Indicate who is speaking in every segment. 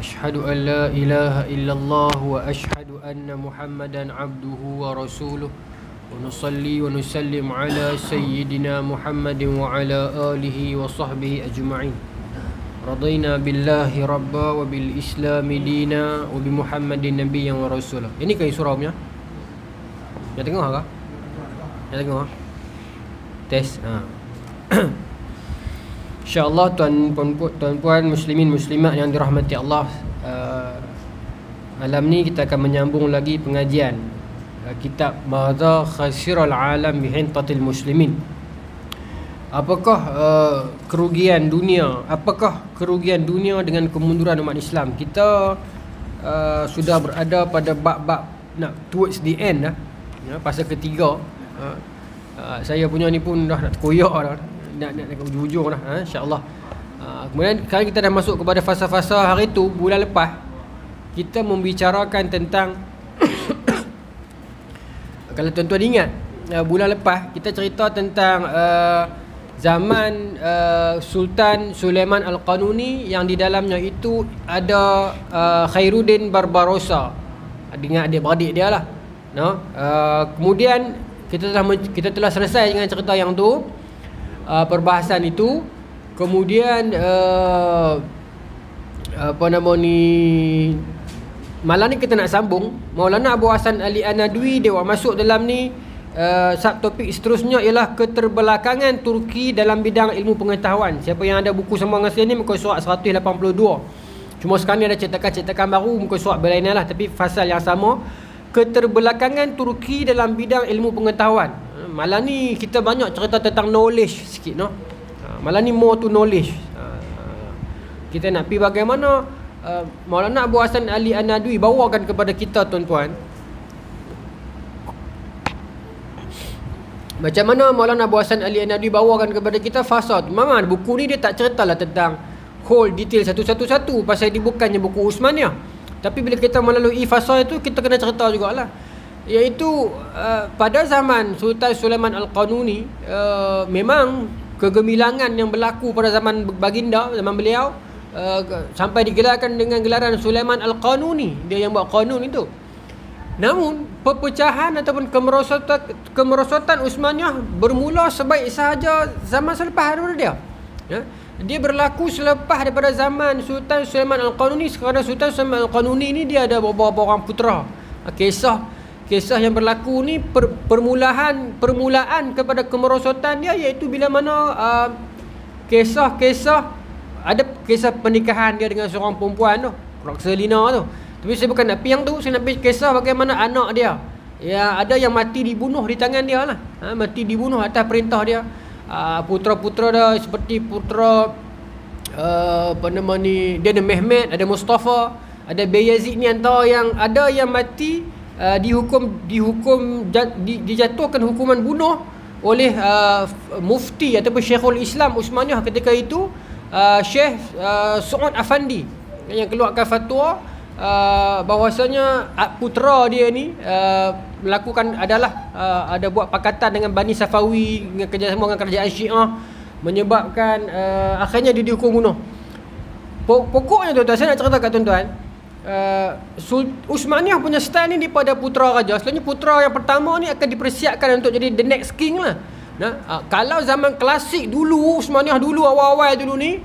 Speaker 1: أشهد أن لا إله إلا الله وأشهد أن محمدا عبده ورسوله ونصلي ونسلم على سيدنا محمد وعلى آله وصحبه أجمعين رضينا بالله ربا وبالإسلام دينا وبمحمد نبيا ورسولا. Ini kan surah punya? Yang tengok ke? Yang tengok? Test. InsyaAllah tuan-puan muslimin muslimat yang dirahmati Allah, malam ni kita akan menyambung lagi pengajian kitab Madza Khasiral Alam Bihintatil Muslimin. Apakah kerugian dunia? Apakah kerugian dunia dengan kemunduran umat Islam? Kita sudah berada pada bab-bab nak towards the end dah. Pasal ketiga. Saya punya ni pun dah nak terkoyak dah. Nak ujung-ujung dah, insya-Allah. Kemudian kalau kita dah masuk kepada fasa-fasa hari tu, bulan lepas kita membicarakan tentang kalau tuan-tuan ingat, bulan lepas kita cerita tentang zaman Sultan Sulaiman Al-Qanuni, yang di dalamnya itu ada Khairuddin Barbarossa dengan adik-beradik dia lah. Kemudian kita telah selesai dengan cerita yang tu, perbahasan itu. Kemudian apa nama ni, malam ni kita nak sambung. Maulana Abu Hasan Ali An-Nadwi dia masuk dalam ni. Subtopik seterusnya ialah keterbelakangan Turki dalam bidang ilmu pengetahuan. Siapa yang ada buku sama dengan saya ni, muka surat 182. Cuma sekarang ni ada cetakan baru, muka surat berlainan lah, tapi fasal yang sama. Keterbelakangan Turki dalam bidang ilmu pengetahuan. Malam ni kita banyak cerita tentang knowledge sikit, no? Malam ni more to knowledge. Kita nak pergi bagaimana Maulana Abu Hasan Ali An-Nadwi bawakan kepada kita, tuan-tuan, macam mana Maulana Abu Hasan Ali An-Nadwi bawakan kepada kita fasa. Memang buku ni dia tak ceritalah tentang whole detail satu-satu, pasal dia bukannya buku Uthmaniyah. Tapi bila kita melalui fasa itu, kita kena cerita jugalah. Iaitu pada zaman Sultan Sulaiman Al-Qanuni, memang kegemilangan yang berlaku pada zaman baginda, zaman beliau, sampai digelarkan dengan gelaran Sulaiman Al-Qanuni, dia yang buat qanun itu. Namun perpecahan ataupun kemerosotan Uthmaniyah bermula sebaik sahaja zaman selepas daripada dia. Dia berlaku selepas daripada zaman Sultan Sulaiman Al-Qanuni. Kerana Sultan Sulaiman Al-Qanuni ni dia ada beberapa orang putera. Kisah yang berlaku ni permulaan kepada kemerosotan dia, iaitu bila mana ada kisah pernikahan dia dengan seorang perempuan tu, Roxelina tu. Tapi saya bukan nak pergi yang tu, saya nak pergi kisah bagaimana anak dia, ya, ada yang mati dibunuh di tangan dia lah. Mati dibunuh atas perintah dia. Putera-putera dia seperti putera apa nama ni, dia ada Mehmet, ada Mustafa, ada Bayezid ni, antara yang ada yang mati dijatuhkan hukuman bunuh oleh mufti ataupun Syekhul Islam Uthmaniyah ketika itu, Syekh Su'ud Afandi, yang keluarkan fatwa bahawasanya putera dia ni melakukan ada buat pakatan dengan Bani Safawi, dengan kerjasama dengan kerajaan Syiah, menyebabkan akhirnya dia dihukum bunuh. Pokoknya tuan-tuan, saya nak cerita kat tuan-tuan, Uthmaniyah punya style ni daripada putera raja. Selalunya putera yang pertama ni akan dipersiapkan untuk jadi the next king lah. Kalau zaman klasik dulu, Uthmaniyah dulu, awal-awal dulu ni,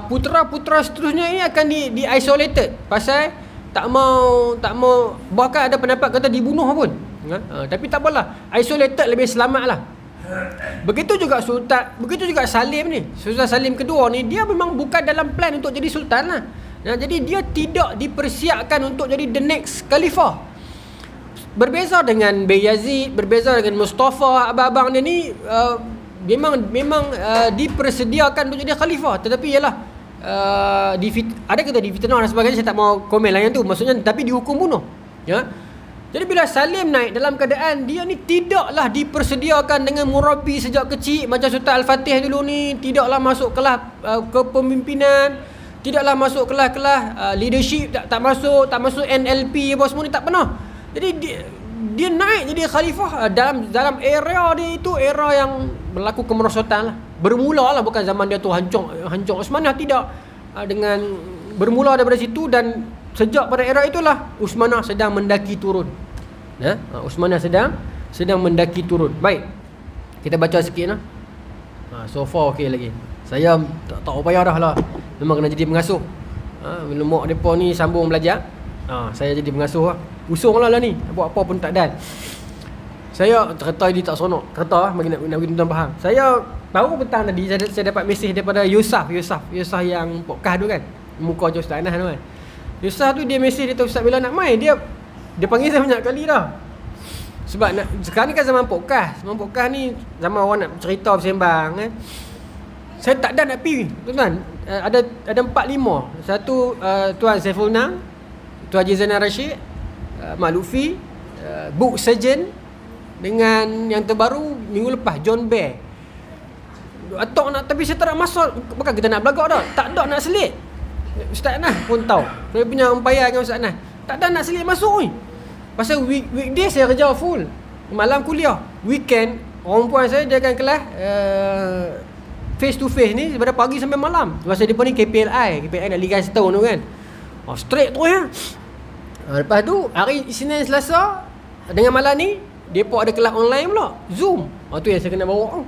Speaker 1: putera-putera seterusnya ini akan di isolated, pasal tak mau bahkan ada pendapat kata dibunuh pun. Tapi tak apalah, isolated lebih selamat lah. Begitu juga Salim ni, Sultan Salim kedua ni, dia memang bukan dalam plan untuk jadi sultan lah. Jadi dia tidak dipersiapkan untuk jadi the next khalifah. Berbeza dengan Bayezid, berbeza dengan Mustafa, abang-abang dia ni memang dipersediakan untuk jadi khalifah. Tetapi ialah ada kata difitnah dan sebagainya, saya tak mau komen lah yang tu. Maksudnya, tapi dihukum bunuh. Jadi bila Salim naik dalam keadaan dia ni tidaklah dipersediakan dengan murabi sejak kecil macam Sultan Al-Fatih dulu ni, tidaklah masuk kelas kepemimpinan, tidaklah masuk kelas-kelas leadership, tak masuk NLP apa semua ni, tak pernah. Jadi dia naik jadi khalifah dalam era dia itu, era yang berlaku kemerosotan lah. Bermula lah, bukan zaman dia tu hancur Uthmaniyah, tidak. Dengan bermula daripada situ, dan sejak pada era itulah Uthmaniyah sedang mendaki turun. Uthmaniyah sedang mendaki turun. Baik, kita baca sikit lah. So far okey lagi. Saya tak payah dah lah. Memang kena jadi pengasuh. Bila mak mereka ni sambung belajar, saya jadi pengasuh lah. Usung lah ni, buat apa pun tak dan. Saya kereta ini tak seronok. Kereta bagi nak bagi tuan faham. Saya baru petang tadi saya dapat mesej daripada Yusaf yang podcast tu kan. Muka je Ustaz Anas tu kan. Yusaf tu dia mesej, dia tahu Ustaz bila nak main, dia panggil saya banyak kali dah. Sebab sekarang ni kan zaman podcast. Zaman podcast ni zaman orang nak cerita bersembang kan. Saya tak ada nak pergi tuan. Ada 4-5. Satu Tuan Saiful Nang, Tuan Haji Zainal Rashid, Mak Lutfi, Book Surgeon, dengan yang terbaru minggu lepas John Bear. Atok nak, tapi saya tak nak masuk. Bukan kita nak belagak dah, tak ada nak selit. Ustaz Anas pun tahu, saya punya umpaya dengan Ustaz Anas, tak ada nak selit masuk ni. Pasal weekday saya kerja full, malam kuliah. Weekend orang puan saya dia akan kelas face to face ni daripada pagi sampai malam. Pasal dia pun ni KPLI nak liga setahun tu kan. Straight tu ya. Lepas tu hari Isnin Selasa dengan malam ni depa ada kelas online pula, Zoom. Tu yang saya kena bawa.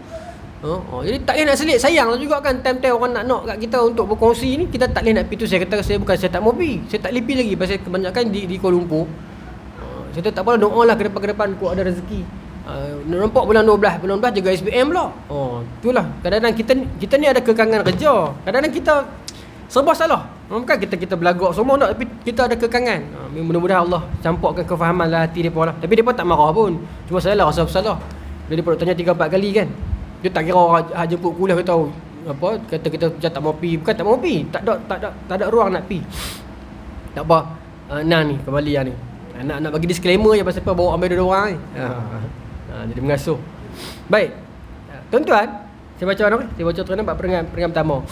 Speaker 1: Jadi tak boleh nak selit. Sayang lah juga kan, time-time orang nak kat kita untuk berkongsi ni, kita tak boleh nak pergi tu. Saya kata saya tak mau pergi, saya tak boleh pergi lagi pasal kebanyakan di Kuala Lumpur. Saya tak apalah, doa lah ke depan kau ada rezeki. Nampak bulan 12 jaga SPM pula. Itulah kadang-kadang kita ni ada kekangan kerja. Kadang-kadang kita serba salah. Bukan kita belagak semua tak, tapi kita ada kekangan. Mudah-mudahan Allah campurkan kefahaman lah hati depa lah. Tapi depa tak marah pun. Cuma saya lah rasa bersalah. Dia depa tanya 3-4 kali kan. Dia tak kira orang jemput kuliah kita tahu apa, kata kita macam tak mau pergi. Bukan tak mau pergi, tak ada ruang nak pergi. Tak apa. Nah ni kembali ni. Nak bagi disclaimer je pasal apa bawa ambil dua orang ni. Jadi mengasuh. Baik. Tuan-tuan, saya baca apa? Saya baca terang peringatan pertama.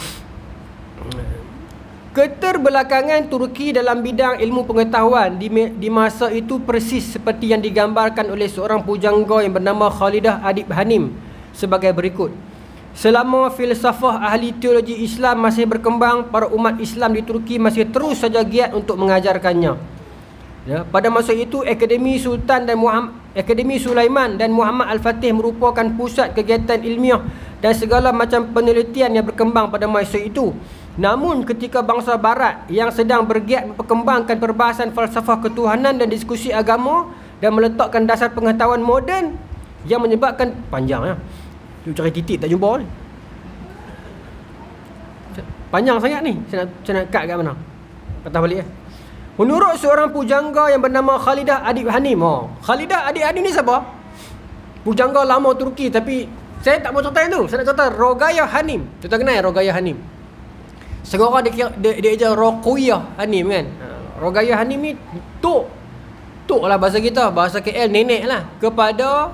Speaker 1: Keterbelakangan Turki dalam bidang ilmu pengetahuan di masa itu persis seperti yang digambarkan oleh seorang pujangga yang bernama Khalidah Adib Hanim sebagai berikut. Selama filsafah ahli teologi Islam masih berkembang, para umat Islam di Turki masih terus saja giat untuk mengajarkannya. Pada masa itu Akademi Sulaiman dan Muhammad Al-Fatih merupakan pusat kegiatan ilmiah dan segala macam penelitian yang berkembang pada masa itu. Namun ketika bangsa barat yang sedang bergiat memperkembangkan perbahasan falsafah ketuhanan dan diskusi agama dan meletakkan dasar pengetahuan moden yang menyebabkan panjang tu cari titik tak jumpa ni. Panjang sangat ni. Saya nak cut kat mana? Patah balik Menurut seorang pujangga yang bernama Khalidah Adib Hanim. Khalidah Adib Hanim ni siapa? Pujangga lama Turki, tapi saya tak mau cerita itu. Saya nak cerita Rogaya Hanim. Kita kenal Rogaya Hanim. Seorang dia eja Roqiyah Hanim kan. Rogaya Hanim ni tok lah bahasa kita, bahasa KL nenek lah kepada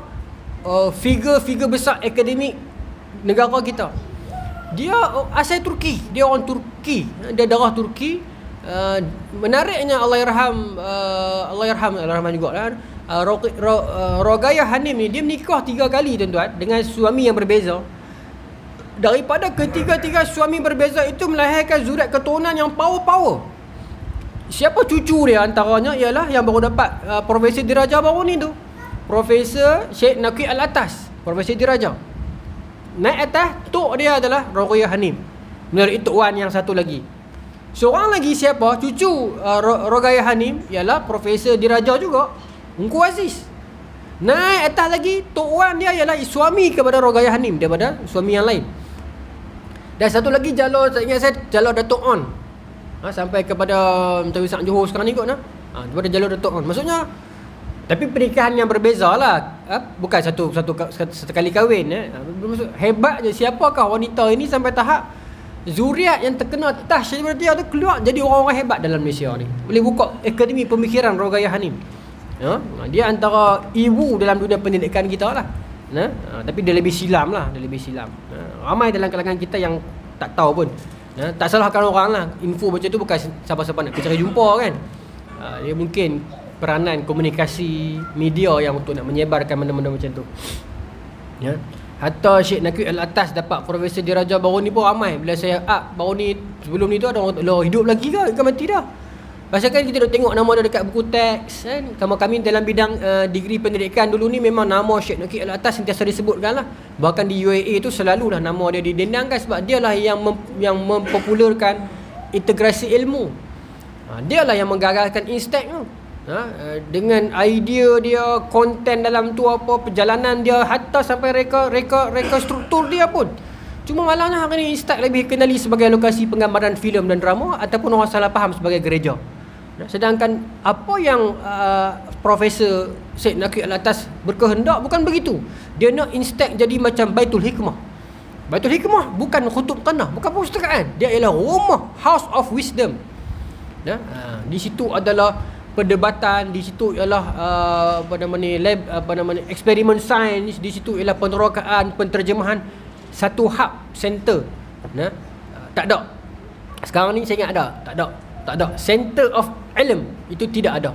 Speaker 1: figure besar akademik negara kita. Dia asal Turki, dia orang Turki, dia darah Turki. Menariknya Allahyarham juga kan. Rogaya Hanim ni dia menikah 3 kali tuan-tuan dengan suami yang berbeza. Daripada ketiga-tiga suami berbeza itu melahirkan zuriat keturunan yang power. Siapa cucu dia antaranya ialah yang baru dapat profesor diraja baru ni tu, Profesor Syed Naqi Al-Atas, Profesor diraja. Naik atas tok dia adalah Rogaya Hanim. Menurut Tok Wan yang satu lagi. Seorang lagi siapa? Cucu Rogaya Hanim ialah Profesor diraja juga, Engku Aziz. Naik atas lagi, Tok Wan dia ialah suami kepada Rogaya Hanim daripada suami yang lain. Dan satu lagi jalur, saya ingat saya jalur Datuk On. Sampai kepada Menteri Besar Johor sekarang ni kot daripada jalur Datuk On. Maksudnya, tapi pernikahan yang berbeza lah. Bukan satu kali kahwin. Hebatnya siapakah wanita ini sampai tahap zuriat yang terkena touch daripada dia tu keluar jadi orang-orang hebat dalam Malaysia ni. Boleh buka Akademi Pemikiran Rogaya Hanim. Dia antara ibu dalam dunia pendidikan kita lah. Tapi dia lebih silam lah. Ramai dalam kalangan kita yang tak tahu pun. Tak salahkan orang lah. Info macam tu bukan siapa-siapa nak cari jumpa kan. Dia mungkin peranan komunikasi media yang untuk nak menyebarkan benda-benda macam tu. Hatta Syekh Naqi Al-Atas dapat Profesor Diraja baru ni pun ramai. Bila saya baru ni, sebelum ni tu ada orang, "Loh, hidup lagi ke mati dah?" Pasal kan kita dah tengok nama dia dekat buku teks kan. Kami dalam bidang degree pendidikan dulu ni memang nama Syekh Naqi Al-Atas sentiasa disebutkan lah. Bahkan di UAE tu selalulah nama dia didendangkan sebab dia lah yang mempopularkan integrasi ilmu. Dia lah yang menggagalkan Instek tu. Dengan idea dia, konten dalam tu apa, perjalanan dia, hatta sampai reka struktur dia pun. Cuma malangnya hari ni Instek lebih kenali sebagai lokasi penggambaran filem dan drama, ataupun orang salah faham sebagai gereja. Sedangkan apa yang Profesor Syed Naqi Al-Atas berkehendak bukan begitu. Dia nak Instek jadi macam Baitul Hikmah. Baitul Hikmah bukan khutub tanah, bukan perpustakaan. Dia ialah rumah, House of Wisdom. Di situ adalah perdebatan, di situ ialah eksperimen sains, di situ ialah penerokaan, penterjemahan, satu hub center. Tak ada. Sekarang ni saya ingat ada. Tak ada. Center of ilm itu tidak ada.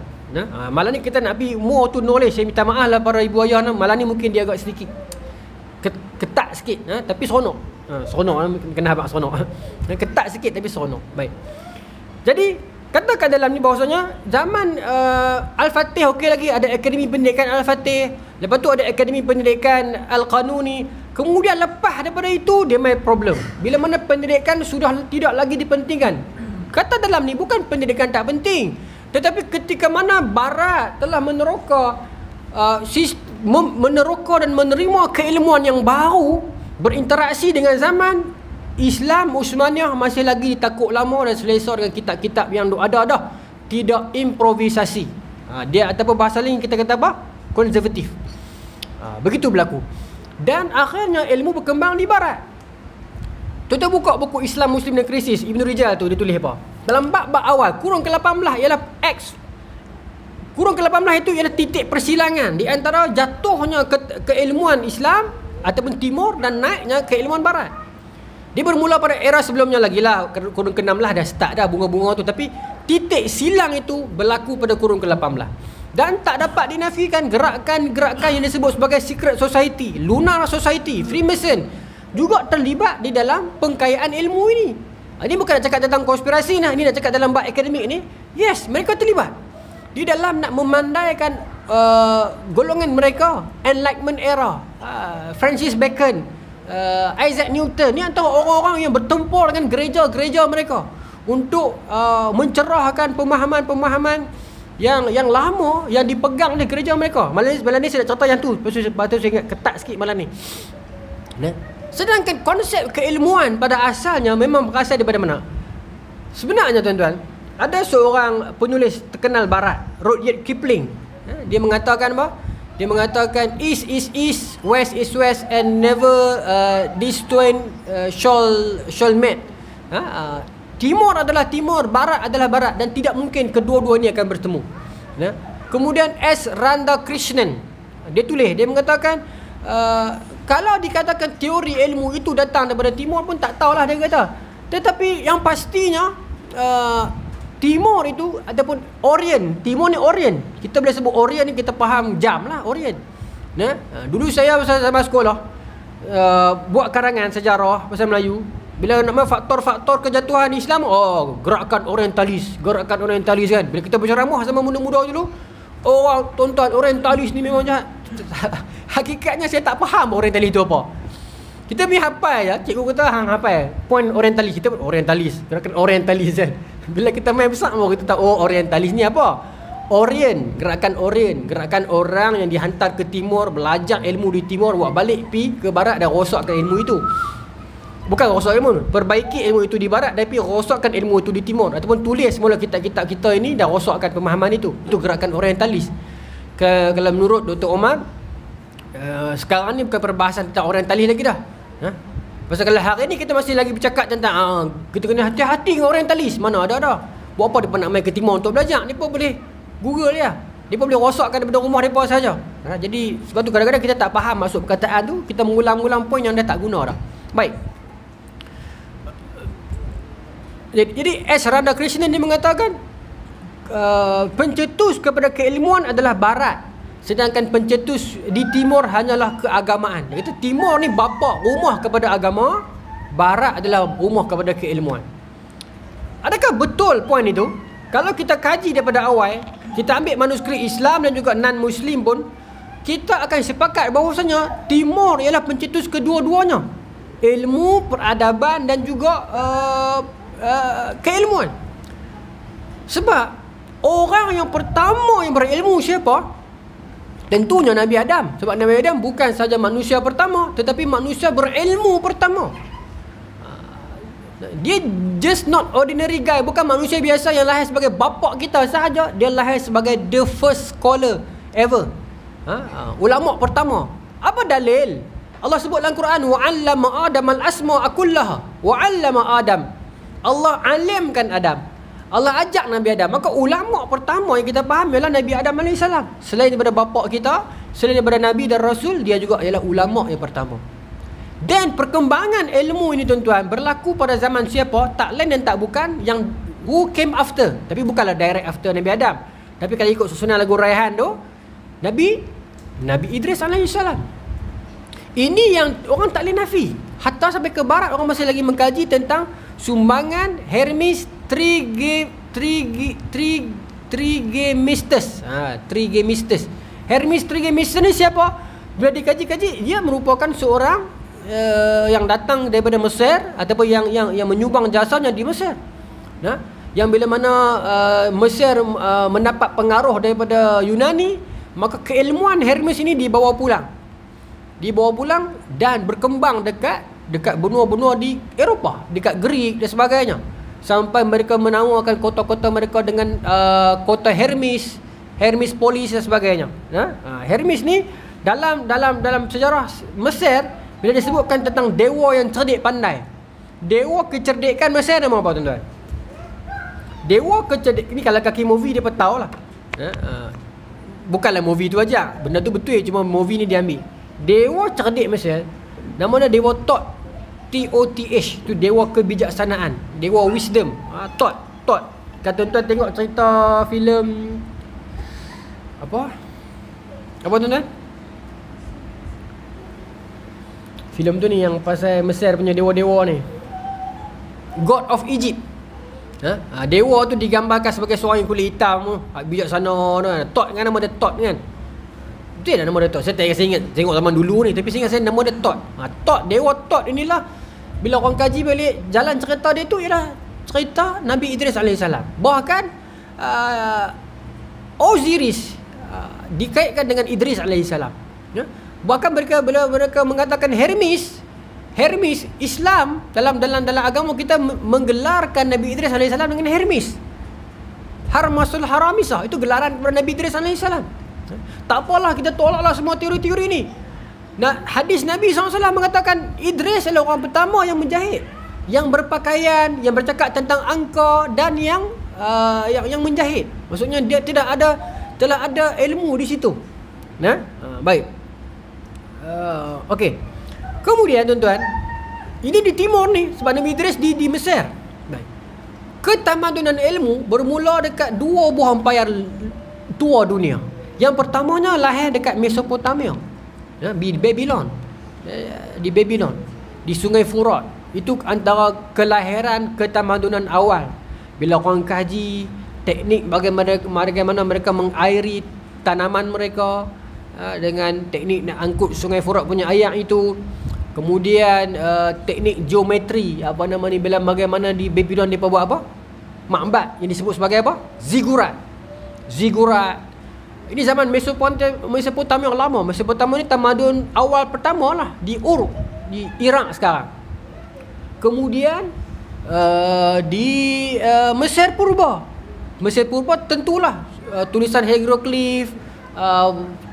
Speaker 1: Malam ni kita nak pergi more to knowledge. Saya minta maaf lah para ibu ayah. Malam ni mungkin dia agak sedikit ketat sikit, tapi seronok. Seronok kena habaq seronok. Ketat sikit tapi seronok. Baik. Jadi katakan dalam ni bahawasanya zaman Al-Fatih okey lagi, ada Akademi Pendidikan Al-Fatih, lepas tu ada Akademi Pendidikan Al-Qanuni. Kemudian lepas daripada itu dia main problem. Bila mana pendidikan sudah tidak lagi dipentingkan. Kata dalam ni bukan pendidikan tak penting, tetapi ketika mana barat telah meneroka dan menerima keilmuan yang baru, berinteraksi dengan zaman, Islam Uthmaniyah masih lagi ditakuk lama dan selesa dengan kitab-kitab yang ada dah. Tidak improvisasi. Dia ataupun bahasa lain kita kata apa? Konservatif. Begitu berlaku. Dan akhirnya ilmu berkembang di barat. Tuan-tuan buka buku Islam Muslim dan Krisis, Ibn Rijal tu dia tulis apa? Dalam bab awal, kurung ke-18 ialah X. Kurung ke-18 itu ialah titik persilangan di antara jatuhnya keilmuan Islam ataupun Timur dan naiknya keilmuan barat. Dia bermula pada era sebelumnya lagi lah. Kurun ke-16 dah start dah bunga-bunga tu. Tapi titik silang itu berlaku pada kurun ke-18. Dan tak dapat dinafikan gerakan-gerakan yang disebut sebagai Secret Society, Lunar Society, Freemason juga terlibat di dalam pengkayaan ilmu ini. Ini bukan nak cakap tentang konspirasi nah. Ini nak cakap dalam bab akademik ni. Yes, mereka terlibat di dalam nak memandaikan golongan mereka. Enlightenment era, Francis Bacon, Isaac Newton ni antara orang-orang yang bertempur dengan gereja-gereja mereka untuk mencerahkan pemahaman-pemahaman yang lama yang dipegang oleh gereja mereka. Malam ni saya nak cerita yang tu. Lepas tu saya ingat ketat sikit malam ni. Sedangkan konsep keilmuan pada asalnya memang berasal daripada mana? Sebenarnya tuan-tuan, ada seorang penulis terkenal barat, Rudyard Kipling. Dia mengatakan apa? Dia mengatakan east is east, west is west, and never these twain shall meet. Timur adalah timur, barat adalah barat, dan tidak mungkin kedua-dua ini akan bertemu. Kemudian S. Radhakrishnan dia tulis, dia mengatakan kalau dikatakan teori ilmu itu datang daripada timur pun tak tahulah dia kata. Tetapi yang pastinya timur itu ataupun Orient, timur ni Orient. Kita boleh sebut Orient ni kita faham jam lah Orient. Dulu saya sama sekolah buat karangan sejarah pasal Melayu. Bila nama faktor-faktor kejatuhan Islam, gerakan orientalis kan. Bila kita berceramah sama muda-muda dulu, tuan-tuan orientalis ni memang jahat. Hakikatnya saya tak faham orientalis itu apa. Kita pergi hafal je, cikgu kata hang hafal point orientalis, kita orientalis, gerakan orientalis kan. Bila kita main besar baru kita tahu orientalis ni apa. Gerakan gerakan orang yang dihantar ke timur, belajar ilmu di timur, buat balik pi ke barat dan rosakkan ilmu itu. Bukan rosak ilmu, perbaiki ilmu itu di barat tapi rosakkan ilmu itu di timur, ataupun tulis semula kitab-kitab kita ini dan rosakkan pemahaman itu. Itu gerakan orientalis. Kalau menurut Dr. Omar, sekarang ni bukan perbahasan tentang orientalis lagi dah. Pasal kalau hari ni kita masih lagi bercakap tentang kita kena hati-hati dengan orientalis. Mana ada. Buat apa dia nak main ke timur untuk belajar? Dia pun boleh Google dia. Dia pun boleh rosakkan daripada rumah mereka saja. Jadi sebab tu kadang-kadang kita tak faham maksud perkataan tu, kita mengulang-ulang poin yang dah tak guna dah. Baik. Jadi S. Radhakrishnan dia mengatakan pencetus kepada keilmuan adalah barat. sedangkan pencetus di timur hanyalah keagamaan. Dia kata timur ni bapa rumah kepada agama, barat adalah rumah kepada keilmuan. Adakah betul poin itu? Kalau kita kaji daripada awal, kita ambil manuskrip Islam dan juga non-Muslim pun, kita akan sepakat bahawasanya timur ialah pencetus kedua-duanya, ilmu, peradaban dan juga keilmuan. Sebab orang yang pertama yang berilmu siapa? Tentunya Nabi Adam. Sebab Nabi Adam bukan saja manusia pertama, tetapi manusia berilmu pertama. Dia just not ordinary guy. Bukan manusia biasa yang lahir sebagai bapa kita sahaja. Dia lahir sebagai the first scholar ever, ulama pertama. Apa dalil? Allah sebut dalam Quran, wa'allama Adam al-asma'a kullaha. Wa'allama Adam, Allah alimkan Adam, Allah ajak Nabi Adam. Maka ulama pertama yang kita faham ialah Nabi Adam AS. Selain daripada bapa kita, selain daripada Nabi dan Rasul, dia juga ialah ulama yang pertama. Dan perkembangan ilmu ini tuan-tuan berlaku pada zaman siapa? Tak lain dan tak bukan yang who came after. Tapi bukanlah direct after Nabi Adam. Tapi kalau ikut susunan lagu Raihan tu, Nabi Idris AS. Ini yang orang tak boleh nafi. Hatta sampai ke barat orang masih lagi mengkaji tentang sumbangan Hermes Trismegistus. Trismegistus. Hermes Trismegistus ni siapa? Bila dikaji-kaji, dia merupakan seorang yang datang daripada Mesir ataupun yang menyumbang jasanya di Mesir. Yang bila mana Mesir mendapat pengaruh daripada Yunani, maka keilmuan Hermes ini dibawa pulang dan berkembang dekat benua-benua di Eropah, dekat Greek dan sebagainya, sampai mereka menamakan kota-kota mereka dengan kota Hermes Polis dan sebagainya. Hermes ni dalam sejarah Mesir, bila disebutkan tentang dewa yang cerdik pandai, dewa kecerdikan Mesir nama apa tuan-tuan? Dewa kecerdik ni, kalau kaki movie dia pun tahu lah. Bukanlah movie tu aja, benda tu betul, cuma movie ni dia ambil. Dewa cerdik Mesir, nama dia Dewa Thoth, T-O-T-H, tu dewa kebijaksanaan, dewa wisdom. Thoth. Kalau tuan-tuan tengok cerita filem apa tuan-tuan? Filem tu ni yang pasal Mesir punya dewa-dewa ni, God of Egypt. Dewa tu digambarkan sebagai seorang yang kulit hitam, bijaksana. Thoth kan, nama dia Thoth kan. Betul lah nama dia Thoth. Saya tak ingat tengok zaman dulu ni, tapi saya ingat nama dia Thoth. Thoth, dewa Thoth inilah, bila orang kaji balik jalan cerita dia tu ialah cerita Nabi Idris AS. Bahkan Osiris dikaitkan dengan Idris AS. Bahkan bila mereka mengatakan Hermes, Islam dalam agama kita menggelarkan Nabi Idris AS dengan Hermes. Harmasul Haramisah, itu gelaran kepada Nabi Idris AS. Tak apalah, kita tolaklah semua teori-teori ni. Hadis Nabi SAW mengatakan Idris adalah orang pertama yang menjahit, yang berpakaian, yang bercakap tentang angka dan yang menjahit. Maksudnya dia telah ada ilmu di situ. Baik. Okey. Kemudian tuan-tuan, ini di timur ni, sebab Nabi Idris di Mesir. Baik. Ketamadunan ilmu bermula dekat dua buah empayar tua dunia. Yang pertamanya lahir dekat Mesopotamia, di Babylon, di Sungai Furat. Itu antara kelahiran ketamadunan awal. Bila orang kaji teknik bagaimana mereka mengairi tanaman mereka, dengan teknik nak angkut Sungai Furat punya air itu. Kemudian teknik geometri, bila bagaimana di Babylon mereka buat apa? Makbad yang disebut sebagai apa? Zigurat. Ini zaman Mesopotamia yang lama. Mesopotamia ni tamadun awal pertama lah, di Ur, di Iraq sekarang. Kemudian di Mesir Purba. Tentulah tulisan hieroglif,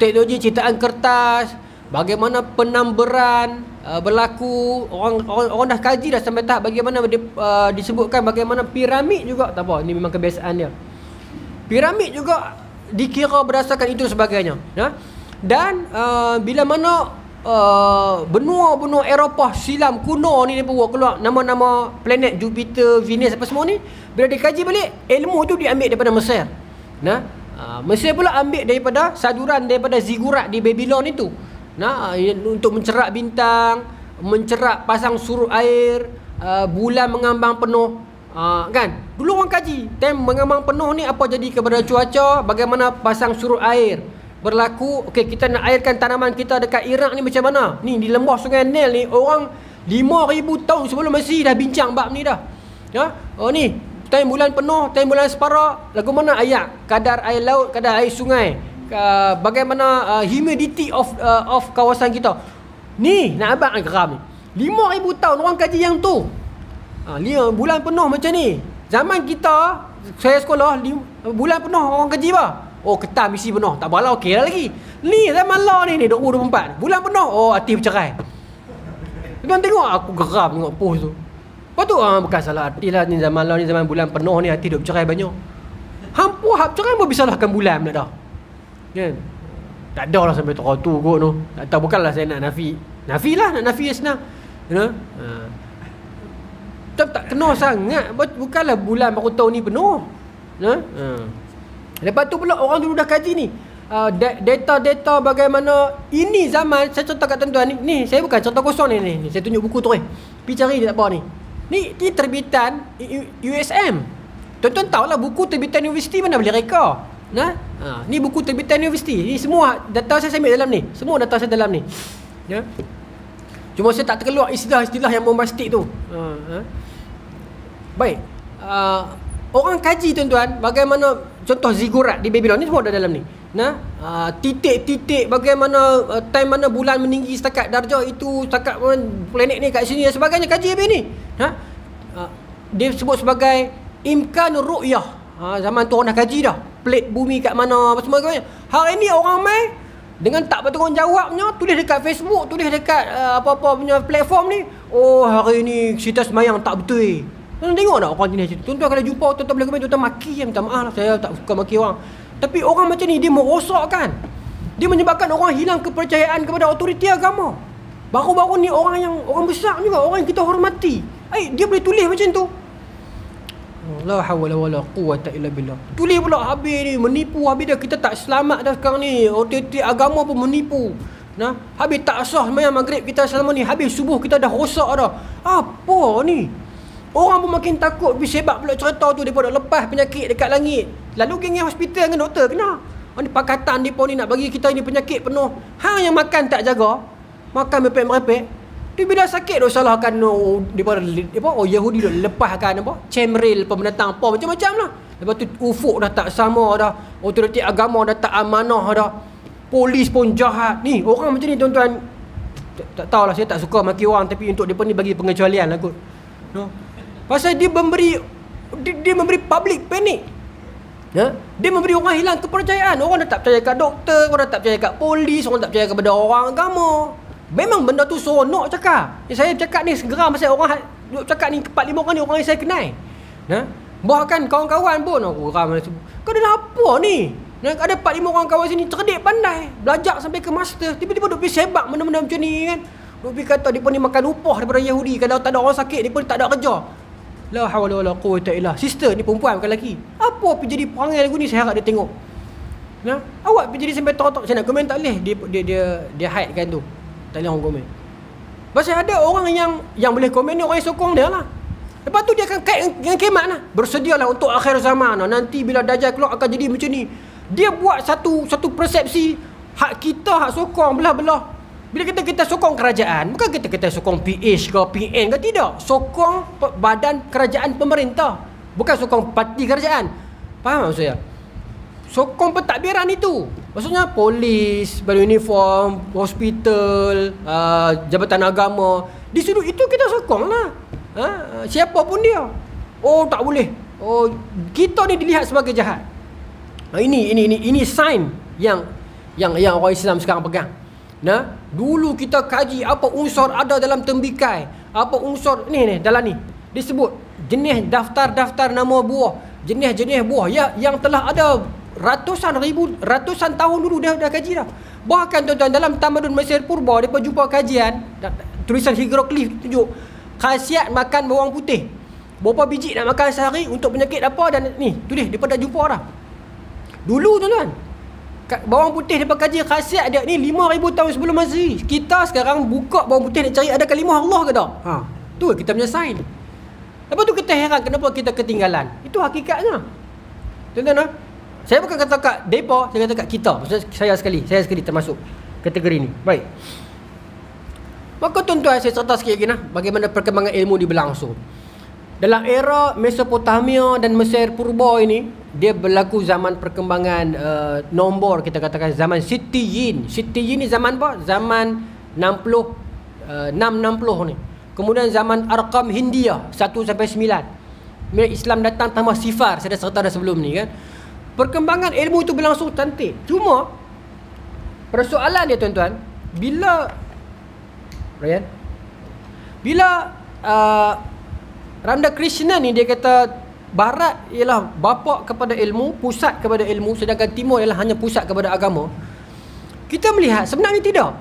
Speaker 1: teknologi ciptaan kertas, bagaimana penamberan berlaku. Orang dah kaji dah sampai tahap bagaimana disebutkan bagaimana piramid juga. Tak apa, ini memang kebiasaan dia. Piramid juga dikira berdasarkan itu sebagainya. Dan bila mana benua-benua Eropah silam kuno ni dia buat keluar nama-nama planet Jupiter, Venus apa semua ni, bila dikaji balik, ilmu tu diambil daripada Mesir. Mesir pula ambil daripada saduran daripada zigurat di Babylon itu. Untuk mencerak bintang, mencerak pasang surut air, bulan mengambang penuh. Kan? Dulu orang kaji time mengambang penuh ni apa jadi kepada cuaca, bagaimana pasang surut air berlaku. Okey, kita nak airkan tanaman kita dekat Iraq ni macam mana? Ni di lembah Sungai Nil ni orang 5,000 tahun sebelum Mesir dah bincang bab ni dah. Ni time bulan penuh, time bulan separuh, lagu mana ayat kadar air laut, kadar air sungai, bagaimana humidity of kawasan kita. Ni nak abang geram ni 5,000 tahun orang kaji yang tu. Bulan penuh macam ni. Zaman kita, saya sekolah bulan penuh orang kaji apa? Ketam isi penuh, tak bala okey lah lagi. Ni zaman law ni 2024 bulan penuh, hati bercerai. Tuan tengok, aku geram tengok post tu. Lepas tu bukan salah hati lah, ni zaman law ni, zaman bulan penuh ni hati duk bercerai banyak. Hampa hak bercerai pun bisa salahkan bulan pula dah. Kan? Tak ada lah sampai tu kot tu. Tak tahu, bukanlah saya nak nafi lah, nak nafi senang. Tak kena sangat. Bukanlah bulan baru tahun ni penuh. Lepas tu pula orang dulu dah kaji ni, data-data bagaimana ini zaman. Saya cerita kat tuan-tuan ni saya bukan cerita kosong ni saya tunjuk buku tu pergi cari dia tak apa ni. Ni terbitan USM. Tuan-tuan tahulah buku terbitan universiti mana boleh reka. Ni buku terbitan universiti. Ni semua data saya ambil dalam ni. Semua data saya dalam ni. Cuma saya tak terkeluar istilah-istilah yang bombastik tu. Baik. Orang kaji tuan-tuan bagaimana contoh zigurat di Babylon ni semua ada dalam ni. Titik-titik bagaimana time mana bulan meninggi setakat darjah itu, setakat planet ni kat sini dan sebagainya, kaji habis ni. Dia sebut sebagai imkan ru'yah. Zaman tu orang dah kaji dah plate bumi kat mana apa semua. Hari ni orang mai dengan tak bertanggungjawabnya tulis dekat Facebook, tulis dekat apa-apa punya platform ni, hari ni cerita semayang tak betul. Tuan tengok tak orang jenis tu. Tuan kalau jumpa tuan boleh komen, tuan maki, minta maaf lah, saya tak suka maki orang. Tapi orang macam ni dia merosakkan. Dia menyebabkan orang hilang kepercayaan kepada otoriti agama. Baru-baru ni orang besar juga, orang yang kita hormati, dia boleh tulis macam tu. La hawla wala quwwata illa billah. Tulis pula habis ni menipu, habis dah kita tak selamat dah sekarang ni. Otoriti agama pun menipu. Habis tak sah sembahyang maghrib kita selama ni, habis subuh kita dah rosak dah. Apa ni? Orang pun makin takut pergi sebab pula cerita tu, depa nak lepas penyakit dekat langit. Lalu pergi hospital dengan doktor kena. Ni pakatan depa ni nak bagi kita ni penyakit penuh. Hang yang makan tak jaga, makan merepek-merepek. Dia bila sakit dok salahkan depa Yahudi dok lepaskan chemtrail pembinatang apa macam-macam lah. Lepas tu ufuk dah tak sama dah, otoriti agama dah tak amanah dah, polis pun jahat. Ni orang macam ni tuan-tuan, tak tahulah, saya tak suka maki orang, tapi untuk depa ni bagi pengecualian lah kot. Pasal dia memberi public panic. Dia memberi orang hilang kepercayaan. Orang dah tak percaya kat doktor, orang dah tak percaya kat polis, orang tak percaya kepada orang agama. Memang benda tu seronok cakap. Saya cakap ni segera pasal orang duk cakap ni 4-5 orang ni orang yang saya kenal. Bahkan kawan-kawan pun aku ramai kau dah apa ni? Ada 4-5 orang kawan sini cerdik pandai, belajar sampai ke master, tiba-tiba duk pergi sebab benda-benda macam ni kan. Duk pergi kata depa ni makan upah daripada Yahudi, kalau tak ada orang sakit depa tak ada kerja. La hawla wala quwwata illa. Sister ni perempuan bukan lelaki. Apa pergi jadi perangai lagu ni, saya harap dia tengok. Awak pergi jadi sampai tok-tok, saya nak komen tak boleh. Dia hide kan tu. Tak boleh orang komen. Pasal ada orang yang boleh komen ni orang yang sokong dia lah. Lepas tu dia akan kait dengan kemat lah. Bersedialah untuk akhir zaman. Nanti bila Dajjal keluar akan jadi macam ni. Dia buat satu persepsi hak kita, hak sokong belah-belah. Bila kita sokong kerajaan, bukan kita sokong PH ke PN ke, tidak. Sokong badan kerajaan pemerintah, bukan sokong parti kerajaan. Faham maksud saya? Sokong pentadbiran itu. Maksudnya polis, beruniform, hospital, jabatan agama. Di sudut itu kita sokong lah. Siapa pun dia. Tak boleh. Kita ni dilihat sebagai jahat. Ini sign yang orang Islam sekarang pegang. Dulu kita kaji apa unsur ada dalam tembikai, apa unsur ni dalam ni disebut jenis daftar nama buah, jenis-jenis buah yang telah ada ratusan tahun dulu dah kaji dah. Bahkan tuan-tuan dalam tamadun Mesir purba depa jumpa kajian tulisan hieroglif tunjuk khasiat makan bawang putih. Berapa biji nak makan sehari untuk penyakit apa, dan ni tulis depa dah jumpa dah. Dulu tuan-tuan, bawang putih dia kaji khasiat dia ni 5,000 tahun sebelum Masehi. Kita sekarang buka bawang putih nak cari ada kalimah Allah ke tak? Tu kita punya sains. Lepas tu kita heran kenapa kita ketinggalan. Itu hakikatnya. Tuan-tuan, saya bukan kata kat depa, saya kata kat kita. Maksudnya saya sekali termasuk kategori ni. Baik. Maka tuan-tuan, saya cerita sikit lagi bagaimana perkembangan ilmu berlangsung. Dalam era Mesopotamia dan Mesir purba ini, dia berlaku zaman perkembangan nombor, kita katakan zaman Sitiyin. Sitiyin ni zaman apa? Zaman 660 ni. Kemudian zaman Arqam Hindia 1 sampai 9. Bila Islam datang tambah sifar, saya dah cerita dah sebelum ni kan. Perkembangan ilmu itu berlangsung cantik. Cuma persoalan dia tuan-tuan, bila Ramda Krishna ni dia kata Barat ialah bapa kepada ilmu, pusat kepada ilmu, sedangkan Timur ialah hanya pusat kepada agama. Kita melihat sebenarnya tidak.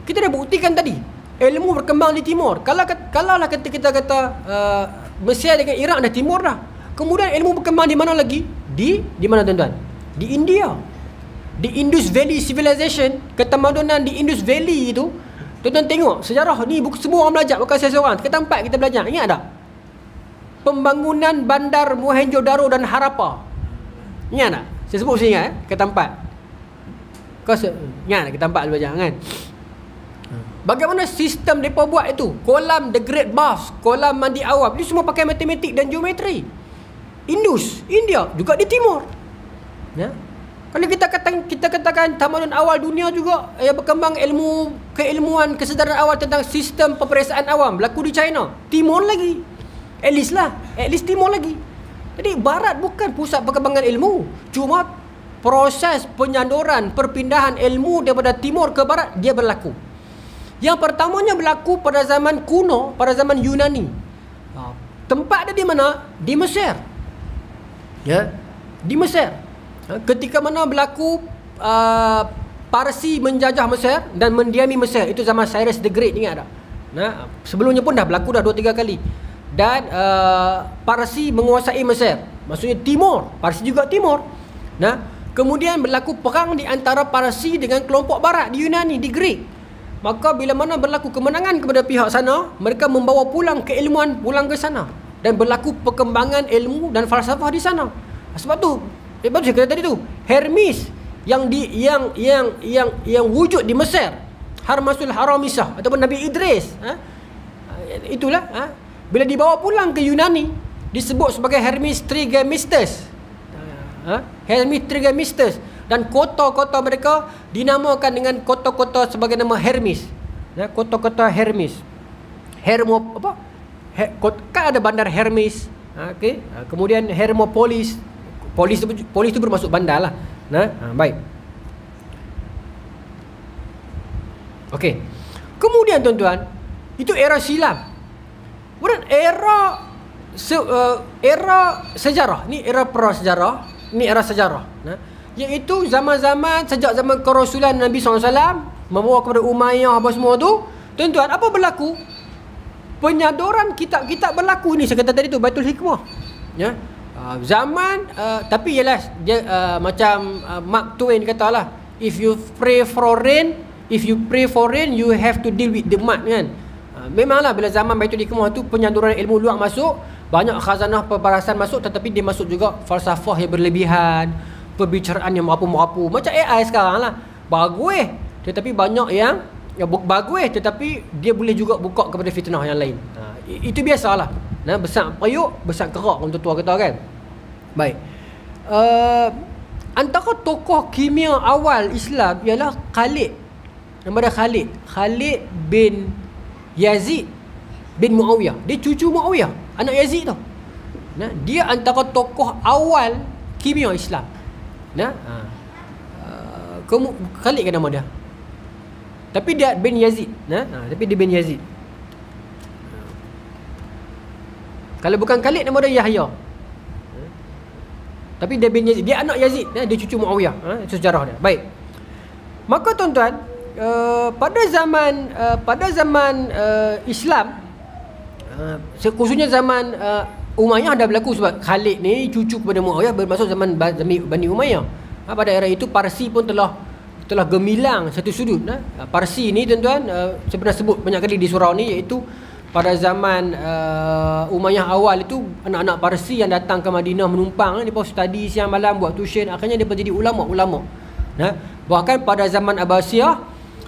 Speaker 1: Kita dah buktikan tadi, ilmu berkembang di Timur. Kalaulah kita kata Mesir dengan Iraq dah Timur dah. Kemudian ilmu berkembang di mana lagi? Di mana tuan-tuan? Di India. Di Indus Valley Civilization, ketamadunan di Indus Valley itu. Tuan-tuan tengok sejarah ni, semua orang belajar, bukan saya seorang. Kita tempat kita belajar. Ingat tak? Pembangunan bandar Mohenjo-daro dan Harappa. Ingat tak? Saya sebut saya ingat ke tempat. Kau ingat tak ke tempat belajar kan? Bagaimana sistem mereka buat itu? Kolam The Great Bath, kolam mandi awam, ini semua pakai matematik dan geometri. Indus, India juga di timur. Ya. Kalau kita katakan tamadun awal dunia juga yang berkembang keilmuan kesedaran awal tentang sistem peperiksaan awam berlaku di China. Timur lagi. At least timur lagi. Jadi barat bukan pusat perkembangan ilmu. Cuma proses penyanduran, perpindahan ilmu daripada timur ke barat dia berlaku. Yang pertamanya berlaku pada zaman kuno, pada zaman Yunani. Tempat dia di mana? Di Mesir. Ya, di Mesir. Ketika mana berlaku Parsi menjajah Mesir dan mendiami Mesir, itu zaman Cyrus the Great, ingat tak? Nah, sebelumnya pun dah berlaku dah 2-3 kali. Dan Parsi menguasai Mesir, maksudnya timur. Parsi juga timur. Nah, kemudian berlaku perang di antara Parsi dengan kelompok barat di Yunani, di Greek. Maka bila mana berlaku kemenangan kepada pihak sana, mereka membawa pulang keilmuan pulang ke sana dan berlaku perkembangan ilmu dan falsafah di sana. Sebab tu saya kata tadi tu, Hermes yang wujud di Mesir, Harmasul Haramisah ataupun Nabi Idris, itulah bila dibawa pulang ke Yunani disebut sebagai Hermes Trismegistus. Hermes Trismegistus, dan kota-kota mereka dinamakan dengan kota-kota sebagai nama Hermes. Kota-kota Hermes. Kan ada bandar Hermes. Okey. Kemudian Hermopolis. Polis tu bermaksud bandar lah. Baik. Okey. Kemudian tuan-tuan, itu era silam. Kemudian era sejarah. Ni era prasejarah, ni era sejarah. Iaitu zaman-zaman sejak zaman kerasulan Nabi SAW membawa kepada Umayyah apa semua tu. Tuan-tuan, apa berlaku? Penyadoran kitab-kitab berlaku ni. Saya kata tadi tu Baitul Hikmah. Ya. Tapi ialah dia macam Mark Twain katalah, if you pray for rain, you have to deal with the mud kan. Memanglah bila zaman Baitul Hikmah tu penyaluran ilmu luar masuk, banyak khazanah pembarasan masuk, tetapi dia masuk juga falsafah yang berlebihan, perbicaraan yang merapu-merapu. Macam AI sekarang lah. Bagus, tetapi banyak yang bagus, tetapi dia boleh juga buka kepada fitnah yang lain. Itu biasalah. Besar periuk, besar kerak, orang tua kata kan. Baik. Antara tokoh kimia awal Islam ialah Khalid. Nama dia Khalid. Khalid bin Yazid bin Muawiyah. Dia cucu Muawiyah, anak Yazid tu. Dia antara tokoh awal kimia Islam. Khalid kan nama dia. Tapi dia bin Yazid. Tapi dia bin Yazid. Kalau bukan Khalid, nama dia Yahya. Tapi dia bin Yazid. Dia anak Yazid. Dia cucu Muawiyah. Itu sejarah dia. Baik. Maka tuan-tuan, pada zaman Islam, khususnya zaman Umayyah dah berlaku, sebab Khalid ni cucu kepada Muawiyah, bermaksud zaman Bani Umayyah. Pada era itu Parsi pun telah gemilang satu sudut. Parsi ni tuan-tuan, saya pernah sebut banyak kali di surau ni, iaitu pada zaman Umayyah awal itu, anak-anak Parsi yang datang ke Madinah menumpang, dia pun study siang malam, buat tuition, akhirnya dia menjadi ulama'. Bahkan pada zaman Abbasiyah,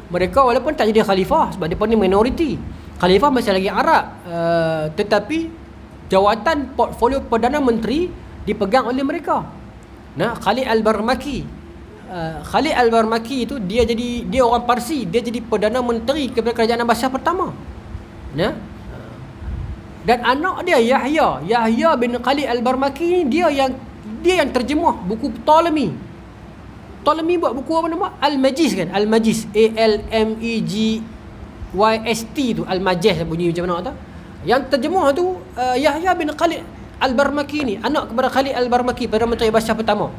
Speaker 1: mereka walaupun tak jadi khalifah sebab mereka ni minoriti, khalifah masih lagi Arab, tetapi jawatan portfolio Perdana Menteri dipegang oleh mereka. Khalid Al-Barmaki, Khalid Al-Barmaki itu dia orang Parsi, dia jadi Perdana Menteri kepada kerajaan Abbasiyah pertama. Dan anak dia Yahya bin Khalid Al-Barmaki, dia yang terjemah buku Ptolemy buat buku apa nama? Al-Majis kan? Al-Majis, ALMEGYST tu, Al-Majis bunyi macam mana tu. Yang terjemah tu Yahya bin Khalid Al-Barmaki ni, anak kepada Khalid Al-Barmaki, Perdana Menteri Abbasiyah pertama.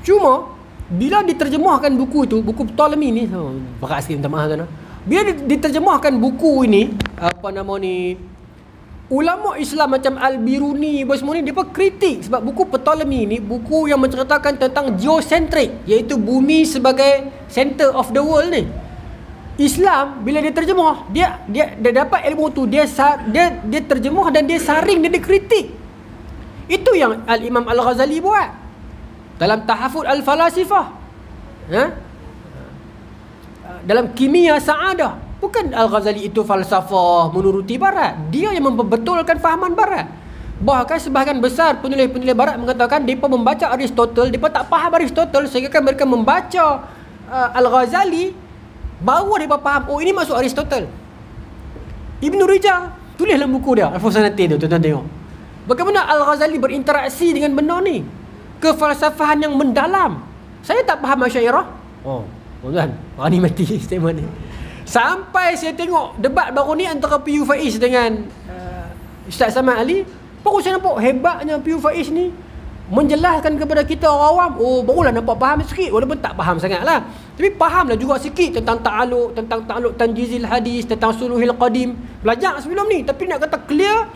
Speaker 1: Cuma bila diterjemahkan buku itu, buku Ptolemy ni, bakal sikit minta maaf tuan. Bila diterjemahkan buku ini, ulama Islam macam Al-Biruni semua ni, dia pun kritik sebab buku Ptolemy ni buku yang menceritakan tentang geocentric, iaitu bumi sebagai center of the world ni. Islam bila dia terjemah, dia dapat ilmu tu, dia terjemah dan dia saring, dia kritik. Itu yang Al-Imam Al-Ghazali buat dalam Tahafut Al-Falasifah, dalam Kimia Sa'adah. Bukan Al-Ghazali itu falsafah menuruti barat, dia yang membetulkan fahaman barat. Bahkan sebahagian besar penulis-penulis barat mengatakan mereka membaca Aristotle, mereka tak faham Aristotle, sehingga mereka membaca Al-Ghazali, baru mereka faham, oh ini masuk Aristotle. Ibn Rijal tulis dalam buku dia Al-Fusanati tu, tuan-tuan tengok bagaimana Al-Ghazali berinteraksi dengan benda ni, kefalsafahan yang mendalam. Saya tak faham Asy'ariyah, tuan-tuan, berani mati statement ni. Sampai saya tengok debat baru ni antara PU Faiz dengan Ustaz Samad Ali, baru saya nampak hebatnya PU Faiz ni menjelaskan kepada kita orang awam. Barulah nampak faham sikit, walaupun tak faham sangat lah, tapi fahamlah juga sikit tentang ta'alluq tanjizil hadis, tentang suluhil qadim. Belajar sebelum ni, tapi nak kata clear,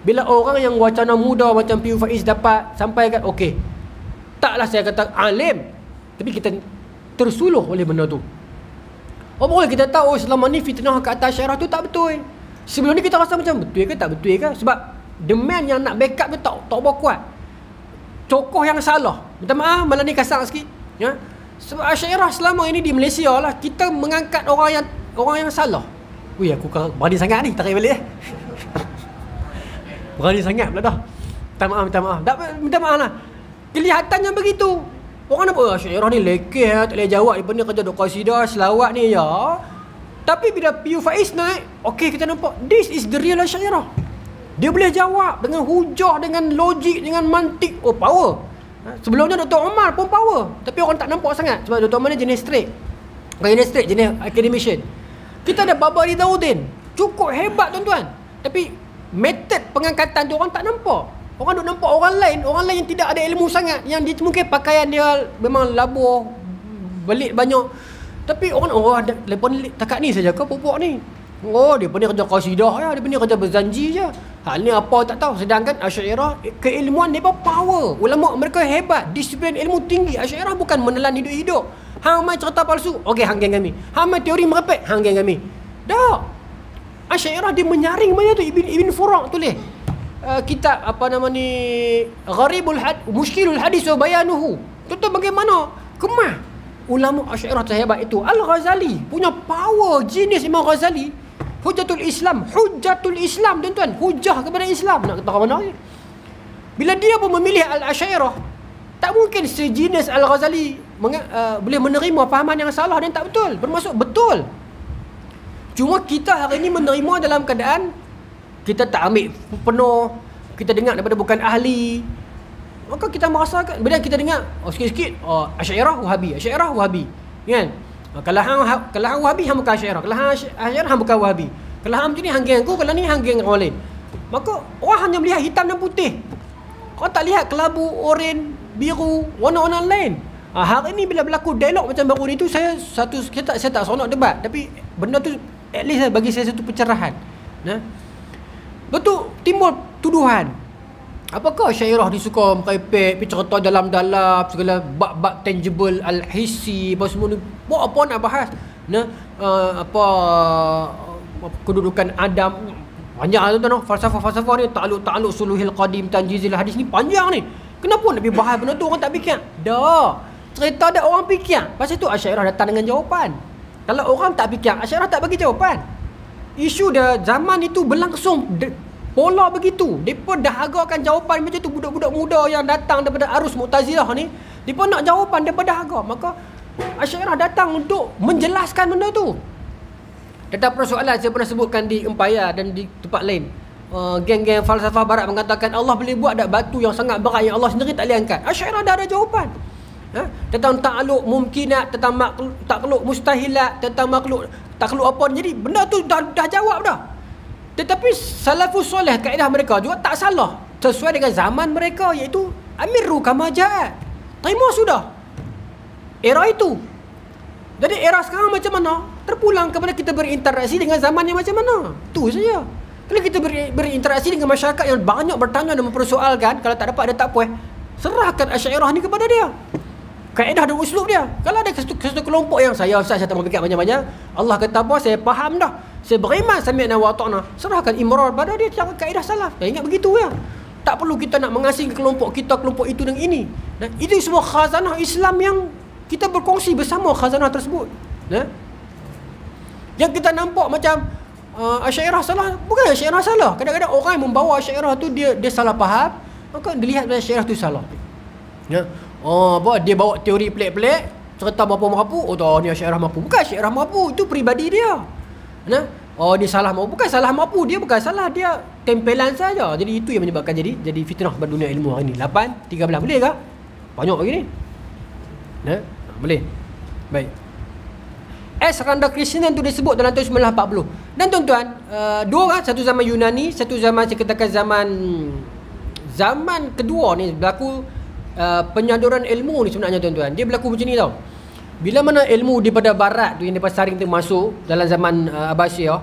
Speaker 1: bila orang yang wacana muda macam PU Faiz dapat sampaikan, okey, taklah saya kata alim, tapi kita tersuluh oleh benda tu. Boleh kita tahu selama ni fitnah ke atas Asy'ariyah tu tak betul. Sebelum ni kita rasa macam betul ke tak betul ke, sebab demand yang nak backup tu tak berapa kuat. Tokoh yang salah, minta maaf malam ni kasar sikit, sebab Asy'ariyah selama ini di Malaysia lah, kita mengangkat orang yang salah. Aku berani sangat ni, tarik balik berani sangat pula dah. Minta maaf. Minta maaf lah. Kelihatannya begitu. Orang nampak Asy'ariyah ni lekeh, tak boleh jawab, dia ni kerja duk qasidah, selawat ni ya. Tapi bila PU Faiz naik, okey, kita nampak this is the real Asy'ariyah. Dia boleh jawab dengan hujah, dengan logik, dengan mantik. Power. Sebelumnya Dr. Omar pun power, tapi orang tak nampak sangat sebab Dr. Omar ni jenis straight. Bukan jenis straight, jenis academician. Kita ada Baba Ridauddin, cukup hebat tuan-tuan, tapi metod pengangkatan tu orang tak nampak. Orang duk nampak orang lain yang tidak ada ilmu sangat, yang dia mungkin pakaian dia memang labuh, belit banyak, tapi orang lepas ni takat ni saja ke pupuk ni. Dia pun ni kerja qasidah ya, dia pun ni kerja berzanji je. Hal ni apa tak tahu. Sedangkan Asy'ariyah keilmuan mereka power, ulama mereka hebat, disiplin ilmu tinggi. Asy'ariyah bukan menelan hidup-hidup. Hang mai cerita palsu, okey hang geng kami. Hang mai teori merepek, hang geng kami. Dah. Asy'ariyah dia menyaring banyak tu. Ibn Furaq tulis kitab Gharibul Mushkilul Hadis wa Bayanuhu. Tuan bagaimana kemah ulama Asy'ariyah terhebat itu. Al-Ghazali punya power, genius Imam Ghazali, Hujjatul Islam tuan-tuan, hujah kepada Islam. Nak kata mana je, bila dia pun memilih Al-Asy'ariyah, tak mungkin sejenius Al-Ghazali boleh menerima fahaman yang salah dan tak betul, bermaksud betul. Cuma kita hari ini menerima dalam keadaan kita tak ambil penuh, kita dengar daripada bukan ahli, maka kita merasakan bila kita dengar sikit-sikit Asy'ariyah Wahabi kan. Kalau hang Wahabi, hang bukan Asy'ariyah. Kalau hang Asy'ariyah, hang bukan Wahabi. Kalau hang macam ni, hang geng aku. Kalau ni, hang geng orang lain. Maka orang hanya melihat hitam dan putih. Orang tak lihat kelabu, oren, biru, warna-warna lain. Hari ni bila berlaku dialog macam baru ni tu, saya tak seronok debat, tapi benda tu at least bagi saya satu pencerahan. Betul timbul tuduhan. Apakah Asyairah ni suka merepek, cerita dalam-dalam segala bab-bab tangible al-hissi apa semua ni. Buat apa nak bahas? Nah, kedudukan Adam. Panjang tu falsafah-falsafah ni, ta'alluq suluhil qadim tanjizil hadis ni panjang ni. Kenapa nak pergi bahas benda tu, orang tak fikir? Dah. Cerita ada orang fikir. Pasal tu Asyairah datang dengan jawapan. Kalau orang tak fikir, Asyairah tak bagi jawapan. Isu dah zaman itu berlangsung pola begitu. Depa dah agakkan jawapan macam tu. Budak-budak muda yang datang daripada arus Mu'tazilah ni, depa nak jawapan, depa dah agak. Maka Asyairah datang untuk menjelaskan benda tu. Tentang persoalan saya pernah sebutkan di Empire dan di tempat lain. Geng-geng falsafah barat mengatakan Allah boleh buat tak batu yang sangat berat yang Allah sendiri tak boleh angkat. Asyairah dah ada jawapan. Tentang takluk mumkinat, tentang takluk mustahilat, tentang makhluk takluk apa. Jadi benda tu dah jawab dah. Tetapi salafus soleh, kaedah mereka juga tak salah, sesuai dengan zaman mereka, iaitu amiru kama ja'at. Terima sudah era itu. Jadi era sekarang macam mana? Terpulang kepada kita berinteraksi dengan zaman yang macam mana. Tu saja. Kalau kita berinteraksi dengan masyarakat yang banyak bertanya dan mempersoalkan, kalau tak dapat ada tak puas, serahkan Asyairah ni kepada dia, kaedah dan uslub dia. Kalau ada satu kelompok yang saya tak mau fikir banyak-banyak, Allah kata apa, saya faham dah, saya beriman sami'na wa ata'na, serahkan imrar pada dia, cara kaedah salaf. Ingat begitu ya. Tak perlu kita nak mengasing kelompok kita, kelompok itu dan ini. Dan itu semua khazanah Islam yang kita berkongsi bersama khazanah tersebut. Yang kita nampak macam Asyairah salah, bukan Asyairah salah. Kadang-kadang orang yang membawa Asyairah tu dia salah faham, maka dilihat Asyairah tu salah. Dia bawa teori pelik-pelik, cerita mampu-mampu, ni Asyairah mampu. Bukan Asyairah mampu, itu peribadi dia. Dia salah mampu, bukan salah mampu, dia bukan salah, dia tempelan saja. Jadi itu yang menyebabkan jadi fitnah pada dunia ilmu hari ni. 8-13 boleh ke? Banyak lagi ni. Boleh. Baik. Randa Krishnan tu disebut dalam tahun 1940. Dan tuan-tuan, dua orang, satu zaman Yunani, satu zaman saya katakan zaman kedua ni berlaku penyaduran ilmu ni sebenarnya tuan-tuan. Dia berlaku macam ni tau. Bila mana ilmu daripada barat tu yang depa saring tu masuk dalam zaman Abbasiyah,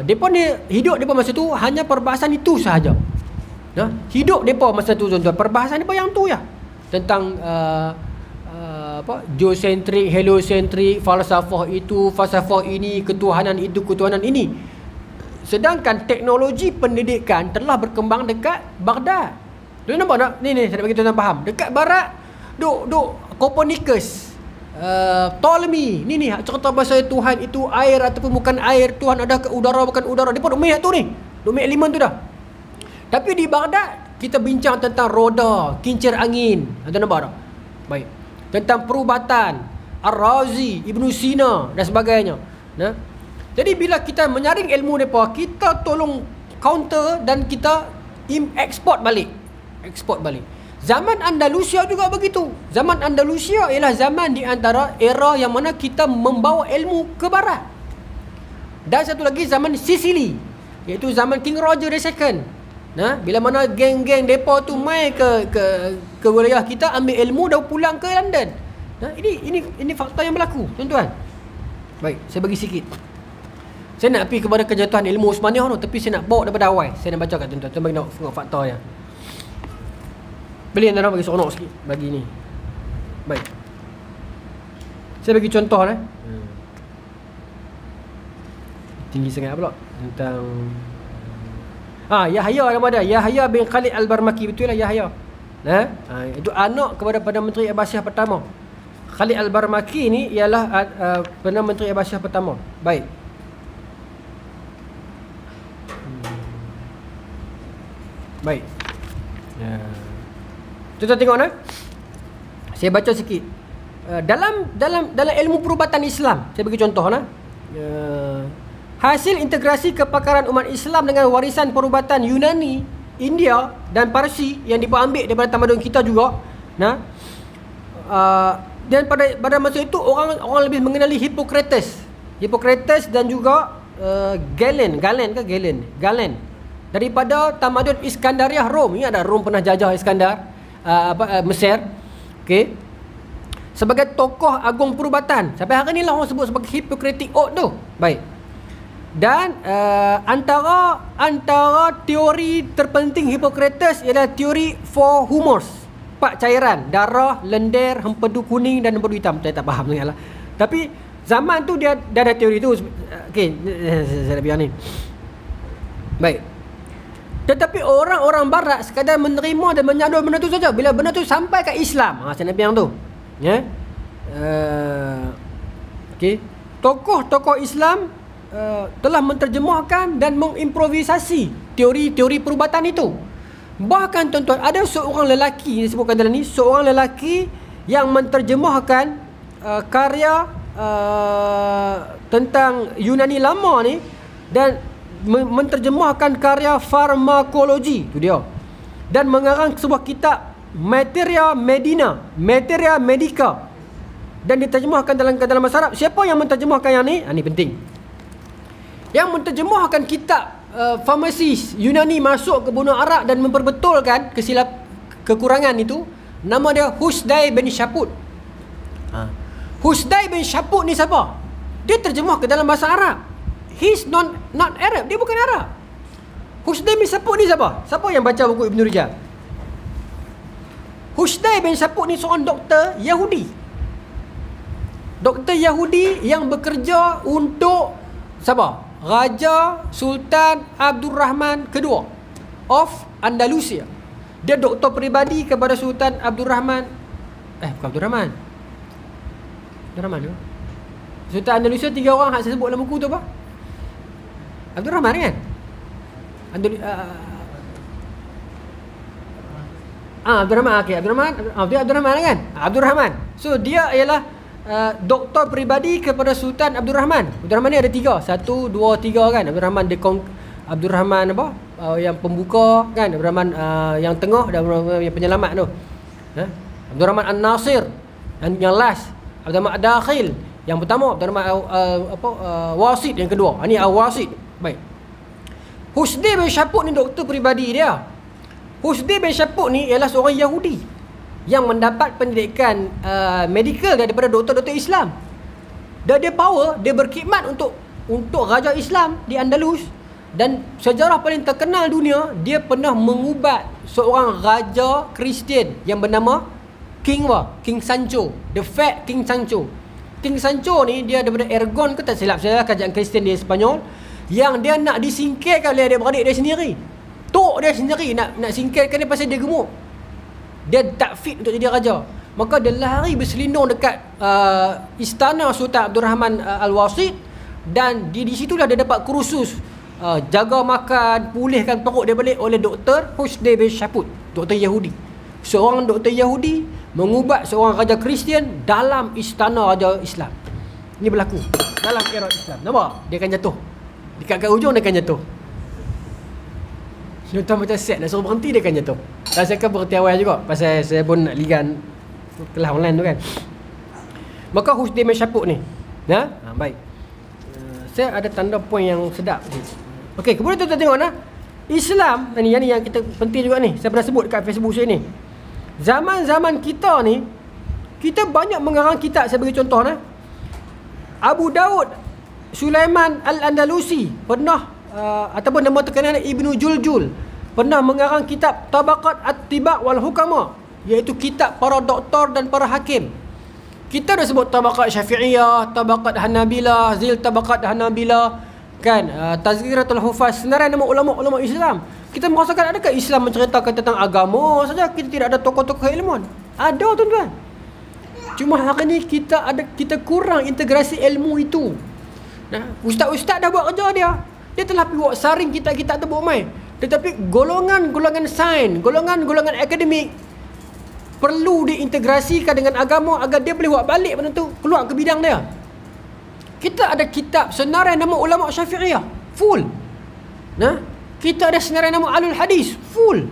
Speaker 1: depa ni hidup depa masa tu hanya perbahasan itu sahaja. Hidup depa masa tu tuan-tuan, perbahasan depa yang tu ya. Tentang geosentrik, heliosentrik, falsafah itu, falsafah ini, ketuhanan itu, ketuhanan ini. Sedangkan teknologi pendidikan telah berkembang dekat Baghdad. Tuan nampak tak? Ni saya nak bagi tuan faham. Dekat barat duk Copernicus, Ptolemy. Ni cerita pasal Tuhan itu air ataupun bukan air, Tuhan ada ke udara bukan udara. Depa duk melihat tu ni. Duk melihat elemen tu dah. Tapi di Baghdad kita bincang tentang roda, kincir angin. Tuan nampak tak? Baik. Tentang perubatan, Ar-Razi, Ibn Sina dan sebagainya. Jadi bila kita menyaring ilmu mereka, kita tolong counter dan kita ekspor balik. Zaman Andalusia juga begitu. Zaman Andalusia ialah zaman di antara era yang mana kita membawa ilmu ke barat. Dan satu lagi zaman Sicily, iaitu zaman King Roger II. Bila mana geng-geng depa tu mai ke wilayah kita, ambil ilmu dah pulang ke London. Ini fakta yang berlaku tuan-tuan. Baik, saya bagi sikit. Saya nak pergi kepada kejatuhan ilmu Uthmaniyah tu, tapi saya nak bawa daripada awal. Saya nak baca kat tuan-tuan. Tuan bagi tengok fakta ya. Boleh nak bagi seronok sikit bagi ni. Baik. Saya bagi contoh tinggi sangat pula tentang Yahya nama dia, Yahya bin Khalid Al-Barmaki, betul lah Yahya. Itu anak kepada Perdana Menteri Abbasiyah pertama. Khalid Al-Barmaki ni ialah Perdana Menteri Abbasiyah pertama. Baik. Baik. Kita tengok saya baca sikit. Dalam ilmu perubatan Islam, saya bagi contoh hasil integrasi kepakaran umat Islam dengan warisan perubatan Yunani, India dan Parsi yang diambil daripada tamadun kita juga. Dan pada masa itu orang lebih mengenali Hippocrates dan juga Galen daripada tamadun Iskandariah Rom. Ini ada Rom pernah jajah Iskandar Mesir. Okey. Sebagai tokoh agung perubatan. Sampai hari ni lah orang sebut sebagai Hippocratic Oath tu. Baik. Dan antara teori terpenting Hippocrates ialah teori 4 humors, 4 cairan, darah, lendir, hempedu kuning dan hempedu hitam. Saya tak faham sangatlah. Tapi zaman tu dia dah ada teori tu. Okey, saya dah biar ni. Baik. Tetapi orang-orang barat sekadar menerima dan menyadar benda tu saja. Bila benda tu sampai ke Islam, saya nak biar tu. Ya. Okey. Tokoh-tokoh Islam telah menterjemahkan dan mengimprovisasi teori-teori perubatan itu. Bahkan tuan-tuan, ada seorang lelaki disebutkan dalam ni, seorang lelaki yang menterjemahkan karya tentang Yunani lama ni dan menterjemahkan karya farmakologi tu dia, dan mengarang sebuah kitab Materia Medica, dan diterjemahkan dalam bahasa Arab. Siapa yang menterjemahkan yang ni? Ini penting. Yang menterjemahkan kitab farmasi Yunani masuk ke benua Arab dan memperbetulkan kekurangan itu, nama dia Husdai bin Shaput. Husdai bin Shaput ni siapa? Dia terjemah ke dalam bahasa Arab. He's not Arab. Dia bukan Arab. Husdai bin Shaput ni siapa? Siapa yang baca buku Ibn Rijal? Husdai bin Shaput ni seorang doktor Yahudi. Doktor Yahudi yang bekerja untuk siapa? Raja Sultan Abdul Rahman II of Andalusia. Dia doktor peribadi kepada Sultan Abdul Rahman. Bukan Abdul Rahman. Abdul Rahman tu. Sultan Andalusia 3 orang hak saya sebut dalam buku tu apa? Abdul Rahman kan? Abdul Rahman. Okey, Abdul Rahman kan? Abdul Rahman. So dia ialah doktor peribadi kepada Sultan Abdul Rahman. Abdul Rahman ni ada 3, 1, 2, 3 kan. Abdul Rahman Abdul Rahman apa? Yang pembuka kan. Abdul Rahman yang tengah dan Abdul Rahman yang penyelamat tu. Abdul Rahman An-Nasir, dan yang last Abdul Rahman Ad-Dakhil. Yang pertama Abdul Rahman Wasit, yang kedua. Ini Al-Wasit. Baik. Husdai bin Shaput ni doktor peribadi dia. Husdai bin Shaput ni ialah seorang Yahudi yang mendapat pendidikan medical daripada doktor-doktor Islam. Dan dia power, dia berkhidmat untuk Raja Islam di Andalus. Dan sejarah paling terkenal dunia, dia pernah mengubat seorang raja Kristian yang bernama King Sancho, the Fat King Sancho. King Sancho ni dia daripada Aragon ke tak silap saya, kerajaan Kristian di Sepanyol, yang dia nak disingkirkan oleh adik-beradik dia sendiri. Tok dia sendiri nak singkirkan dia pasal dia gemuk. Dia tak fit untuk jadi raja. Maka dia lari berselindung dekat istana Sultan Abdul Rahman Al-Wasit, dan di situlah dia dapat kursus jaga makan, pulihkan perut dia balik oleh Dr. Husdai bin Shaput, doktor Yahudi. Seorang doktor Yahudi mengubat seorang raja Kristian dalam istana raja Islam. Ini berlaku dalam era Islam. Nampak? Dia akan jatuh. Dekat ujung dia akan jatuh. Tuan macam set nak suruh berhenti, dia akan jatuh. Dan saya akan berhenti awal juga, pasal saya pun nak ligan kelas online tu kan. Maka Husdai bin Shaput ni baik. Saya ada tanda poin yang sedap. Okey, kemudian tuan tengok Islam ni, yang kita penting juga ni. Saya pernah sebut dekat Facebook saya ni. Zaman-zaman kita ni, kita banyak mengarang kitab. Saya bagi contoh Abu Daud Sulaiman Al-Andalusi pernah ataupun nama terkenal Ibnu Juljul pernah mengarang kitab Tabaqat At-Tiba' wal Hukama, iaitu kitab para doktor dan para hakim. Kita dah sebut Tabaqat Syafi'iyah, Tabaqat Hanabilah, Zil Tabaqat Hanabilah kan, Tazkiratul Hufaz, senarai nama ulama-ulama Islam. Kita merasakan adakah Islam menceritakan tentang agama saja, kita tidak ada tokoh-tokoh ilmuwan? Ada tuan-tuan. Cuma hari ni kita kurang integrasi ilmu itu. Ustaz-ustaz dah buat kerja dia. Dia telah pergi buat saring kitab-kitab tu buat main. Tetapi golongan-golongan sains, golongan-golongan akademik perlu diintegrasikan dengan agama agar dia boleh buat balik benda tu keluar ke bidang dia. Kita ada kitab senarai nama ulama Syafi'iyah full. Kita ada senarai nama Alul Hadis full.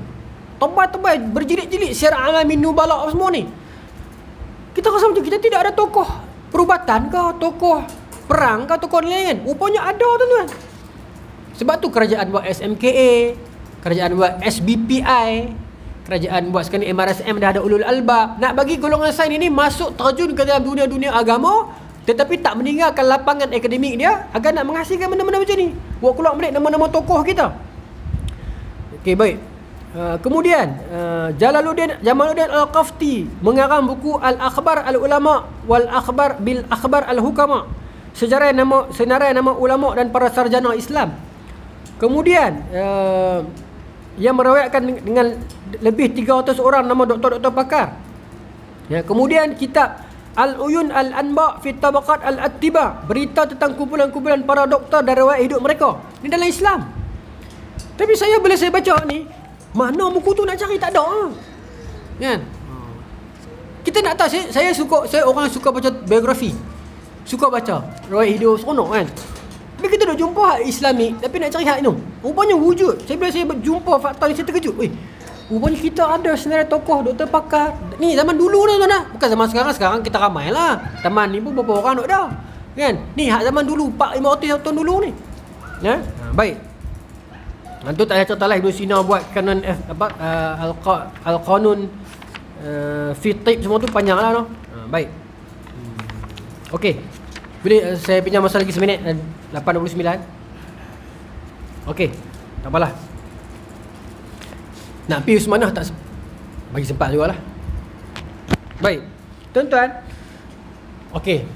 Speaker 1: Tebal-tebal berjilid-jilid Syiar Alamin Nubala semua ni. Kita rasa macam kita tidak ada tokoh perubatan ke, tokoh perang ke, tokoh lain. Rupanya ada tuan-tuan. Sebab tu kerajaan buat SMKA, kerajaan buat SBPI, kerajaan buat sekarang MRSM dah ada ulul albab. Nak bagi golongan sains ini masuk terjun ke dalam dunia-dunia agama, tetapi tak meninggalkan lapangan akademik dia agar nak menghasilkan benda-benda macam ni. Buat keluar balik nama-nama tokoh kita. Okey, baik. Kemudian Jamaluddin Al-Qafti mengarang buku Al-Akhbar Al-Ulama wal Akhbar bil Akhbar Al-Hukama, senarai nama ulama dan para sarjana Islam. Kemudian yang meriwayatkan dengan lebih 300 orang nama doktor-doktor pakar. Ya, kemudian kitab Al-Uyun Al-Anba fi Tabaqat Al-Attiba, berita tentang kumpulan-kumpulan para doktor dan riwayat hidup mereka. Ini dalam Islam. Tapi bila saya baca ni, mana buku tu nak cari tak ada. Kan? Kita nak tahu, saya orang suka baca biografi. Suka baca riwayat hidup seronok kan. Tapi kita dah jumpa hak Islamik, tapi nak cari hak ni. Rupanya wujud. Bila saya jumpa fakta ni, saya terkejut. Rupanya kita ada senarai tokoh, doktor pakar. Ni zaman dulu dah tuan. Bukan zaman sekarang. Sekarang kita ramai lah. Teman ni pun berapa orang nak dah. Kan? Ni hak zaman dulu, 400-500 tahun dulu ni. Ya? Baik. Itu tak payah cerita lah. Ibn Sina buat kanon Al-Qanun fi Tib, semua tu panjang lah. Baik. Okey. Boleh saya pinjam masa lagi seminit, 8.29. Okey. Tak apalah. Nak pergi Usmanah tak bagi sempat jugalah. Baik. Tuan-tuan. Okey.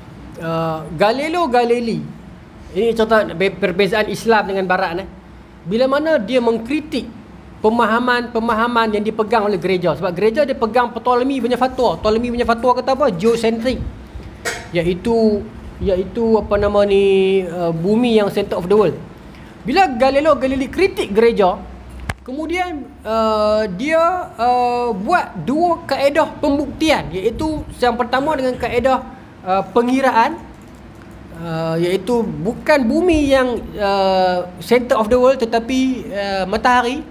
Speaker 1: Galileo Galilei. Ini contoh perbezaan Islam dengan Barat. Bila mana dia mengkritik pemahaman yang dipegang oleh gereja. Sebab gereja dia pegang Ptolemy punya fatwa. Ptolemy punya fatwa kata apa? Geocentric. Iaitu apa nama ni, bumi yang center of the world. Bila Galileo Galilei kritik gereja, kemudian dia buat dua kaedah pembuktian, iaitu yang pertama dengan kaedah pengiraan, iaitu bukan bumi yang center of the world tetapi matahari.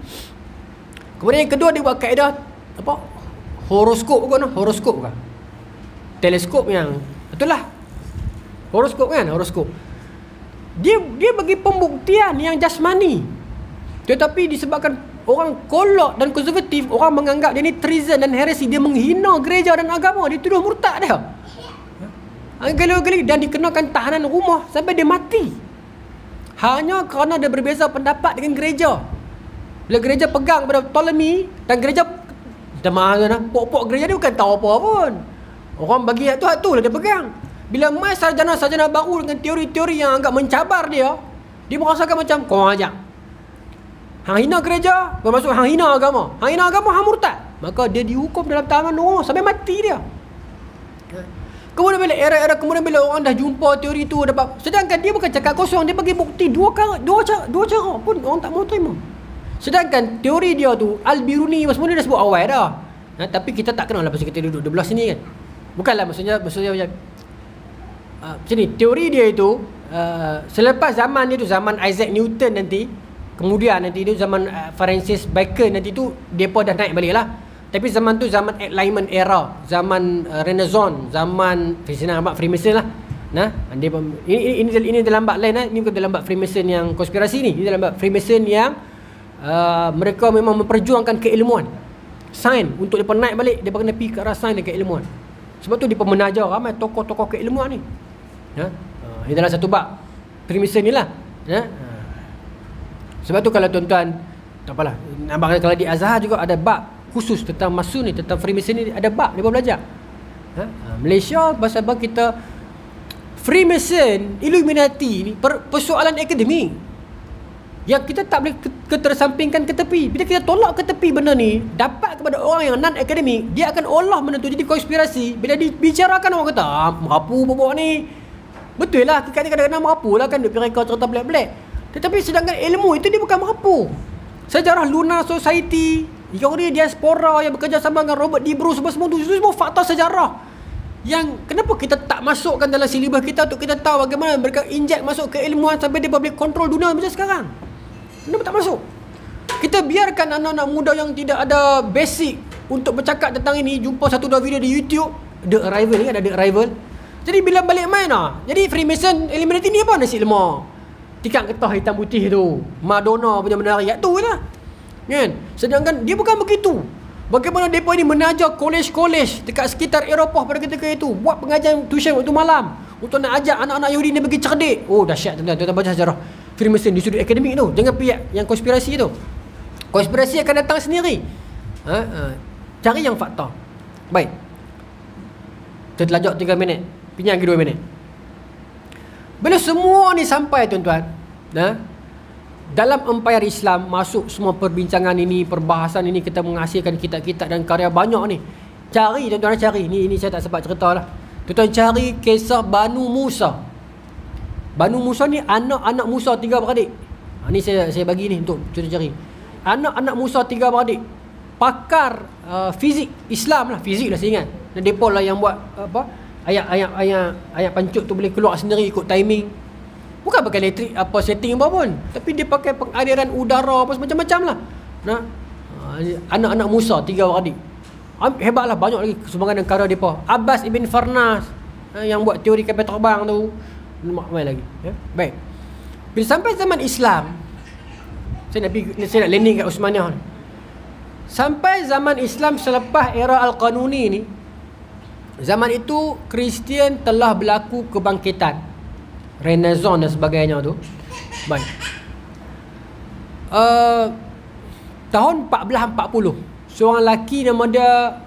Speaker 1: Kemudian yang kedua dia buat kaedah apa? Horoskop bukan? Horoskop bukan? Teleskop yang itulah. Horoskop kan? Horoskop. Dia bagi pembuktian yang jasmani. Tetapi disebabkan orang kolot dan konservatif, orang menganggap dia ni treason dan heresi. Dia menghina gereja dan agama. Dia tuduh murtad dia. Galileo dan dikenakan tahanan rumah sampai dia mati. Hanya kerana dia berbeza pendapat dengan gereja. Bila gereja pegang pada Ptolemy, dan gereja pok-pok gereja dia bukan tahu apa pun. Orang bagi hak tu lah dia pegang. Bila mai sarjana-sarjana baru dengan teori-teori yang agak mencabar dia merasakan macam kau ajak. Hang hina gereja, bermaksud hang hina agama. Hang hina agama, hang murtad. Maka dia dihukum dalam tahanan rumah sampai mati dia. Kemudian bila era-era kemudian bila orang dah jumpa teori tu dapat, sedangkan dia bukan cakap kosong, dia bagi bukti dua cara pun orang tak mau terima. Sedangkan teori dia tu Al-Biruni semua dia dah sebut awal dah. Tapi kita tak kenal lah pasal kita duduk di belah sini kan. Bukanlah maksudnya macam macam ni, teori dia itu selepas zaman dia tu, zaman Isaac Newton nanti, kemudian nanti tu zaman Francis Bacon nanti tu, depa dah naik balik lah. Tapi zaman tu zaman Enlightenment era, zaman Renaissance, zaman Freemason lah. Ini dalam bab lain lah. Ini bukan dalam bab Freemason yang konspirasi ni. Ini dalam bab Freemason yang mereka memang memperjuangkan keilmuan, sains. Untuk mereka naik balik, dia kena pergi ke arah sains dan keilmuan. Sebab tu dia menajar ramai tokoh-tokoh keilmuan ni. Ini dalam satu bab Freemason ni lah. Sebab tu kalau tuan-tuan, tak apalah, nampak kalau di Azhar juga ada bab khusus tentang Mason ni, tentang Freemason ni, ada bab dia belajar. Malaysia pasal kita Freemason, Illuminati ni persoalan akademik yang kita tak boleh ketersampingkan ke tepi. Bila kita tolak ke tepi benda ni, dapat kepada orang yang non akademik, dia akan olah benda tu jadi konspirasi. Bila dibicarakan orang kata merapu bawa ni, betul lah, kadang-kadang merapu lah kan, mereka cerita black-black. Tetapi sedangkan ilmu itu dia bukan merapu. Sejarah Lunar Society, teori diaspora yang bekerjasama dengan Robert D. Bruce, semua tu semua fakta sejarah yang kenapa kita tak masukkan dalam silibus kita untuk kita tahu bagaimana mereka injek masuk ke ilmuwan sampai dia boleh kontrol dunia macam sekarang. Kenapa tak masuk? Kita biarkan anak-anak muda yang tidak ada basic untuk bercakap tentang ini, jumpa satu dua video di YouTube. The Arrival ni kan, ada The Arrival. Jadi bila balik main jadi Freemason, Illuminati ni apa nasi lemak, tikar getah hitam putih tu, Madonna punya menari tu lah kan. Sedangkan dia bukan begitu. Bagaimana mereka ni menajar kolej-kolej dekat sekitar Eropah pada ketika itu, buat pengajian tuition waktu malam untuk nak ajak anak-anak Yahudi ni bagi cerdik. Oh dahsyat tuan-tuan. Tuan-tuan baca sejarah Freemason di sudut akademik tu. Jangan pihak yang konspirasi tu. Konspirasi akan datang sendiri. Cari yang fakta. Baik. Kita telajak 3 minit. Pinjam lagi 2 minit. Bila semua ni sampai tuan-tuan, dalam empayar Islam masuk semua perbincangan ini, perbahasan ini, kita menghasilkan kitab-kitab dan karya banyak ni. Cari tuan-tuan, cari. Ini saya tak sempat cerita lah. Tuan-tuan cari kisah Banu Musa. Banu Musa ni anak-anak Musa 3 beradik. Ni saya bagi ni untuk tuan-tuan cari. Anak-anak Musa 3 beradik. Pakar fizik Islam lah, fizik lah saya ingat. Dan depa lah yang buat apa? Ayat pancut tu boleh keluar sendiri ikut timing. Bukan pakai elektrik apa setting apa pun, tapi dia pakai pengaliran udara apa macam-macam lah. Anak-anak Musa 3 beradik. Hebatlah, banyak lagi sumbangan dan karya depa. Abbas ibn Farnas yang buat teori kapal terbang tu. Main lagi. Baik. Bila sampai zaman Islam, saya nak landing kat Uthmaniyah ni. Sampai zaman Islam selepas era Al-Qanuni ni, zaman itu Kristian telah berlaku kebangkitan, Renaissance dan sebagainya tu. Baik. Tahun 1440, seorang lelaki nama dia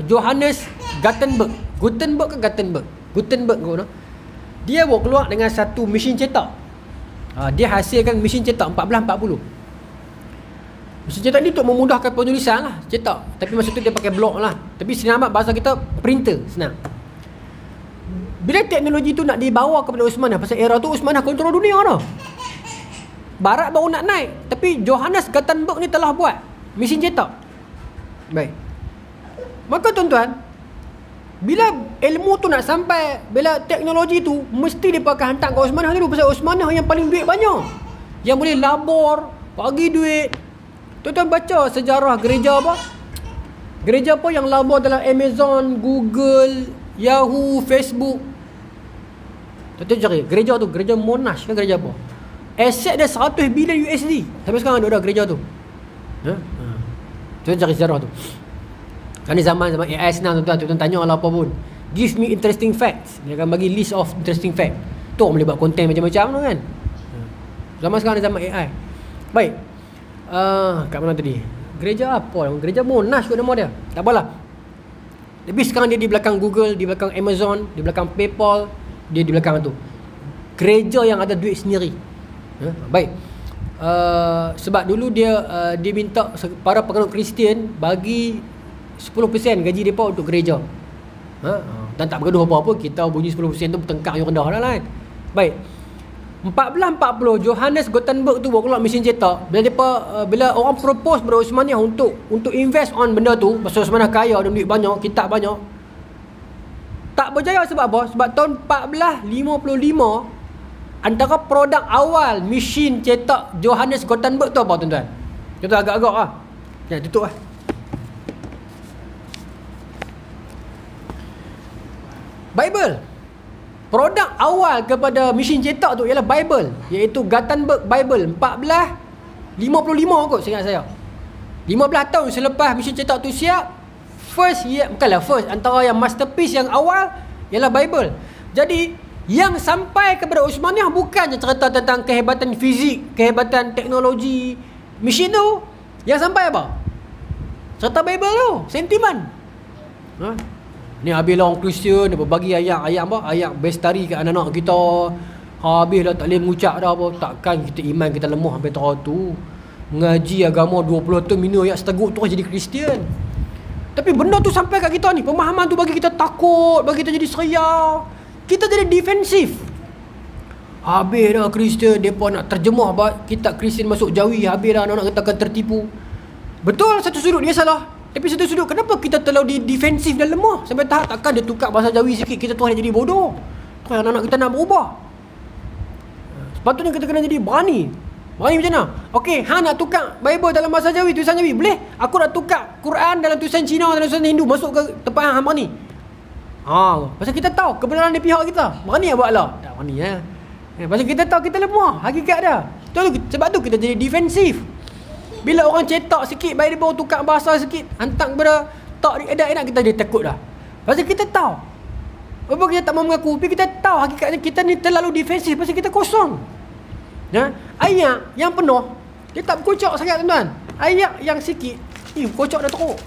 Speaker 1: Johannes Gutenberg. Gutenberg no? Dia bawa keluar dengan satu mesin cetak. Dia hasilkan mesin cetak 1440. Mesin cetak ni untuk memudahkan penulisan lah, cetak. Tapi masa tu dia pakai blok lah. Tapi senang amat, bahasa kita printer, senang. Bila teknologi tu nak dibawa kepada Uthmaniyah, pasal era tu Uthmaniyah kontrol dunia tau. Barat baru nak naik, tapi Johannes Gutenberg ni telah buat mesin cetak. Baik. Maka tuan-tuan, bila ilmu tu nak sampai, bila teknologi tu, mesti dia akan hantar ke Uthmaniyah dulu. Pasal Uthmaniyah yang paling duit banyak, yang boleh labor, bagi duit. Tuan-tuan baca sejarah gereja apa? Gereja apa yang labor dalam Amazon, Google, Yahoo, Facebook. Tuan-tuan cari gereja tu, gereja Monash kan, gereja apa? Aset dia 100 bilion USD. Sampai sekarang ada gereja tu. Tuan-tuan cari sejarah tu. Kan ni zaman AI senang tuan-tuan. Tuan-tuan tanya lah apa pun, give me interesting facts. Dia akan bagi list of interesting fact. Tu boleh buat konten macam-macam tu kan. Zaman sekarang ni zaman AI. Baik. Kat mana tadi? Gereja apa? Gereja Monash kot nama dia. Tak apalah. Tapi sekarang dia di belakang Google, di belakang Amazon, di belakang PayPal, dia di belakang tu. Gereja yang ada duit sendiri. Baik. Sebab dulu dia minta para penganut Kristian bagi 10% gaji mereka untuk gereja. Dan tak bergaduh apa-apa, kita bunyi 10% tu bertengkar yang rendah lah kan. Baik. 1440 Johannes Gutenberg tu bawa keluar mesin cetak. Bila orang propose pada Uthmaniyah untuk invest on benda tu, pasal Uthmaniyah kaya dan duit banyak, kitab banyak, tak berjaya. Sebab apa? Sebab tahun 1455 antara produk awal mesin cetak Johannes Gutenberg tu apa tuan-tuan? Kita agak-agak lah. Jangan tutup lah. Bible. Produk awal kepada mesin cetak tu ialah Bible, iaitu Gutenberg Bible 1455 kot seingat saya. 15 tahun selepas mesin cetak tu siap, antara yang masterpiece yang awal ialah Bible. Jadi yang sampai kepada Uthmaniyah bukannya cerita tentang kehebatan fizik, kehebatan teknologi mesin tu. Yang sampai apa? Cerita Bible tu, sentimen. Ni habislah orang Kristian dia berbagi ayat apa? Ayat bestari kat anak-anak kita. Habislah tak boleh mengucap dah apa. Takkan kita iman kita lemah sampai tahun tu. Mengaji agama 20 tahun minum ayat seteguk terus jadi Kristian. Tapi benda tu sampai kat kita ni, pemahaman tu bagi kita takut, bagi kita jadi seria. Kita jadi defensif. Habis dah Kristian, depa nak terjemah kitab Kristian masuk Jawi, habis dah anak-anak kita akan tertipu. Betul satu sudut dia salah. Tapi satu sudut, kenapa kita terlalu defensif dan lemah sampai tahap takkan dia tukar bahasa Jawi sikit kita terus jadi bodoh, terus anak-anak kita nak berubah. Sepatutnya kita kena jadi berani. Berani macam mana? Okey, nak tukar Bible dalam bahasa Jawi, tulisan Jawi, boleh? Aku nak tukar Quran dalam tulisan Cina, dalam tulisan Hindu, masuk ke tempat hang berani. Pasal kita tahu kebenaran di pihak kita. Berani buat lah? Tak berani pasal kita tahu kita lemah hakikat dia. Sebab tu kita jadi defensif. Bila orang cetak sikit, baik dia baru tukar bahasa sikit, hantar kepada tak enak kita dia takut dah. Pasal kita tahu. Apa kita tak mau mengaku, tapi kita tahu hakikatnya kita ni terlalu defensif pasal kita kosong. Ya, ayat yang penuh dia tak berkocok sangat tuan-tuan. Ayat yang sikit, berkocok dah teruk.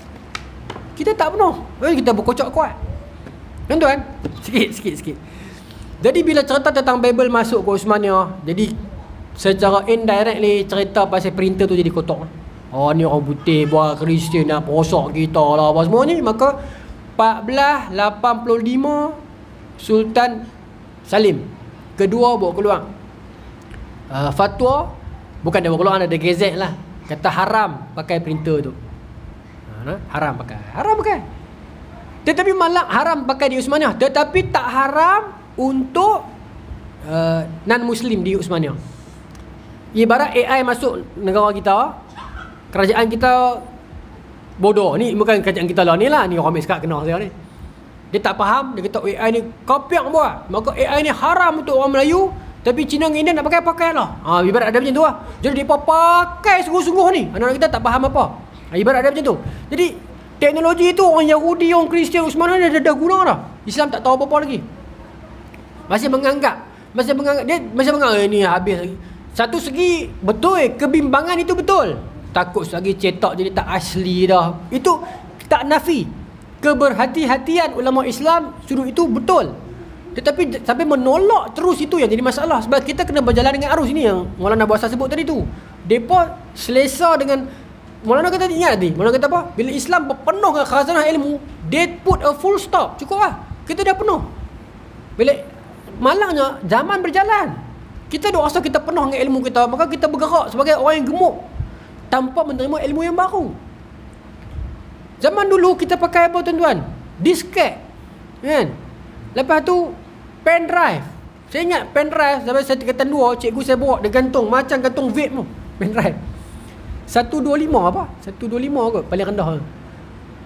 Speaker 1: Kita tak penuh, kita berkocok kuat. Tuan-tuan, sikit. Jadi bila cerita tentang Bible masuk ke Uthmaniyah, jadi secara indirectly cerita pasal printer tu jadi kotor. Oh, ni orang putih buat Kristian nak rosak kita lah apa semua ni. Maka 1485 Sultan Salim kedua bawa keluar fatwa, bukan dia bawa keluar, ada gazette lah, kata haram pakai printer tu. Haram pakai. Tetapi malah haram pakai di Uthmaniyah, tetapi tak haram untuk non-Muslim di Uthmaniyah. Ibarat AI masuk negara kita, kerajaan kita bodoh. Ni bukan kerajaan kita lah, ni orang miskat kena saya ni. Dia tak faham, dia kata AI ni kopiak buat, maka AI ni haram untuk orang Melayu, tapi Cina dengan India nak pakai lah. Ibarat ada macam tu lah. Jadi dia pakai sungguh-sungguh ni. Anak-anak kita tak faham apa. Ibarat ada macam tu. Jadi teknologi itu orang Yahudi, orang Kristian, Uthmaniyah dah guna dah. Islam tak tahu apa-apa lagi. Masih menganggap ni habis lagi. Satu segi betul, kebimbangan itu betul. Takut lagi cetak jadi tak asli dah. Itu tak nafi. Keberhati-hatian ulama Islam suruh itu betul. Tetapi sampai menolak terus itu yang jadi masalah. Sebab kita kena berjalan dengan arus ini yang Maulana Buasa sebut tadi tu. Mereka selesa dengan Maulana kata, ingat tadi Maulana kata apa? Bila Islam berpenuh dengan khazanah ilmu, they put a full stop. Cukup lah, kita dah penuh. Bila malangnya zaman berjalan, kita dah rasa kita penuh dengan ilmu kita, maka kita bergerak sebagai orang yang gemuk tanpa menerima ilmu yang baru. Zaman dulu kita pakai apa tuan-tuan? Disket, kan? Lepas tu pen drive. Saya ingat pen drive sampai saya tingkatan 2, cikgu saya bawa dia gantung macam gantung vape tu. Pen drive 125 apa? 125 kot paling rendah.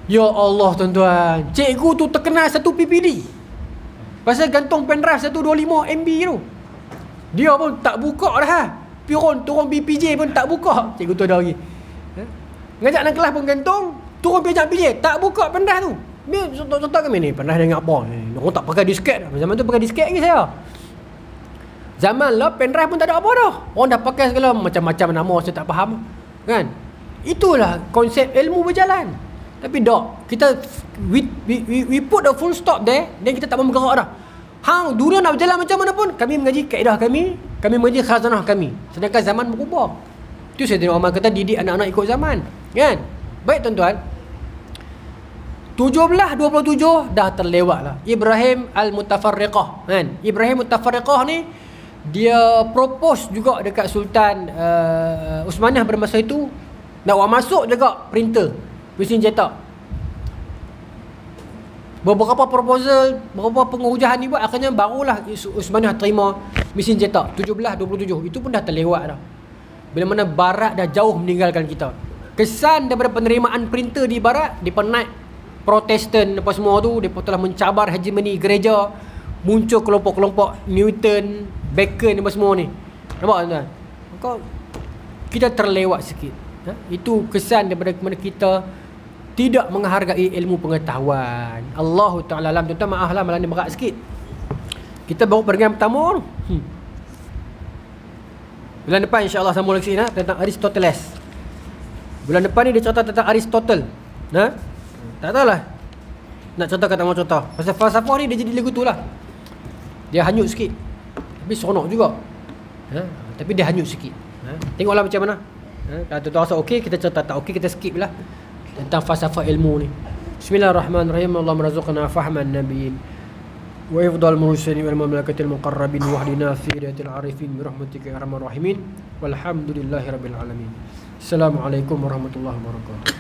Speaker 1: Ya Allah tuan-tuan, cikgu tu terkenal 1 ppd pasal gantung pen drive 125 MB tu. Dia pun tak buka dah. Turun BPJ pun tak buka. Cikgu tu ada lagi. Ngajak dalam kelas pun gantung, turun PJ tak buka pen drive tu. Ni contoh kami ni, pen drive dengan apa? Orang tak pakai disket dah. Zaman tu pakai disket lagi saya. Zaman lah pen drive pun tak ada apa dah. Orang dah pakai segala macam-macam nama saya tak faham. Kan? Itulah konsep ilmu berjalan. Tapi kita we put the full stop there, dan kita tak mau bergerak dah. Dunia nak berjalan macam mana pun, kami mengaji kaedah kami mengaji khazanah kami. Sedangkan zaman berubah. Itu saya tengok Umar kata didik anak-anak ikut zaman. Kan? Baik tuan-tuan, 1727 dah terlewat lah. Ibrahim Al-Mutafarriqah, kan? Ibrahim Mutafarriqah ni dia propose juga dekat Sultan Uthmaniyah pada masa itu, nak masuk juga printer, mesin cetak. Beberapa proposal, beberapa pengurujahan ni buat, akhirnya barulah Uthmaniyah terima mesin cetak 1727. Itu pun dah terlewat dah. Bila mana barat dah jauh meninggalkan kita. Kesan daripada penerimaan printer di barat, di penat Protestan apa semua tu, mereka telah mencabar hegemoni gereja, muncul kelompok-kelompok Newton, Bacon apa semua ni. Nampak tuan-tuan? Maka kita terlewat sikit. Itu kesan daripada mana kita tidak menghargai ilmu pengetahuan. Allah Ta'ala alam. Tuan-tuan maaf lah malam ni berat sikit. Kita baru peringkat pertama tu. Bulan depan insya-Allah sambung lagi tentang Aristoteles. Bulan depan ni dia cerita tentang Aristotle. Tak tahulah nak cerita kat mana cerita. Pasal falsafah ni dia jadi lagu tu lah. Dia hanyut sikit, tapi seronok juga. Tapi dia hanyut sikit. Tengoklah macam mana. Kalau tuan-tuan rasa okey, kita cerita. Tak okey, kita skip lah tentang falsafah ilmu ni. Bismillahirrahmanirrahim. Allahumma razaqna fahman nabiyyin wa ifdal mursalin wal malaikatil muqarrabin wahdina fi hidayatil arifin bi rahmatika ya arhamar rahimin. Walhamdulillahirabbil alamin. Assalamualaikum warahmatullahi wabarakatuh.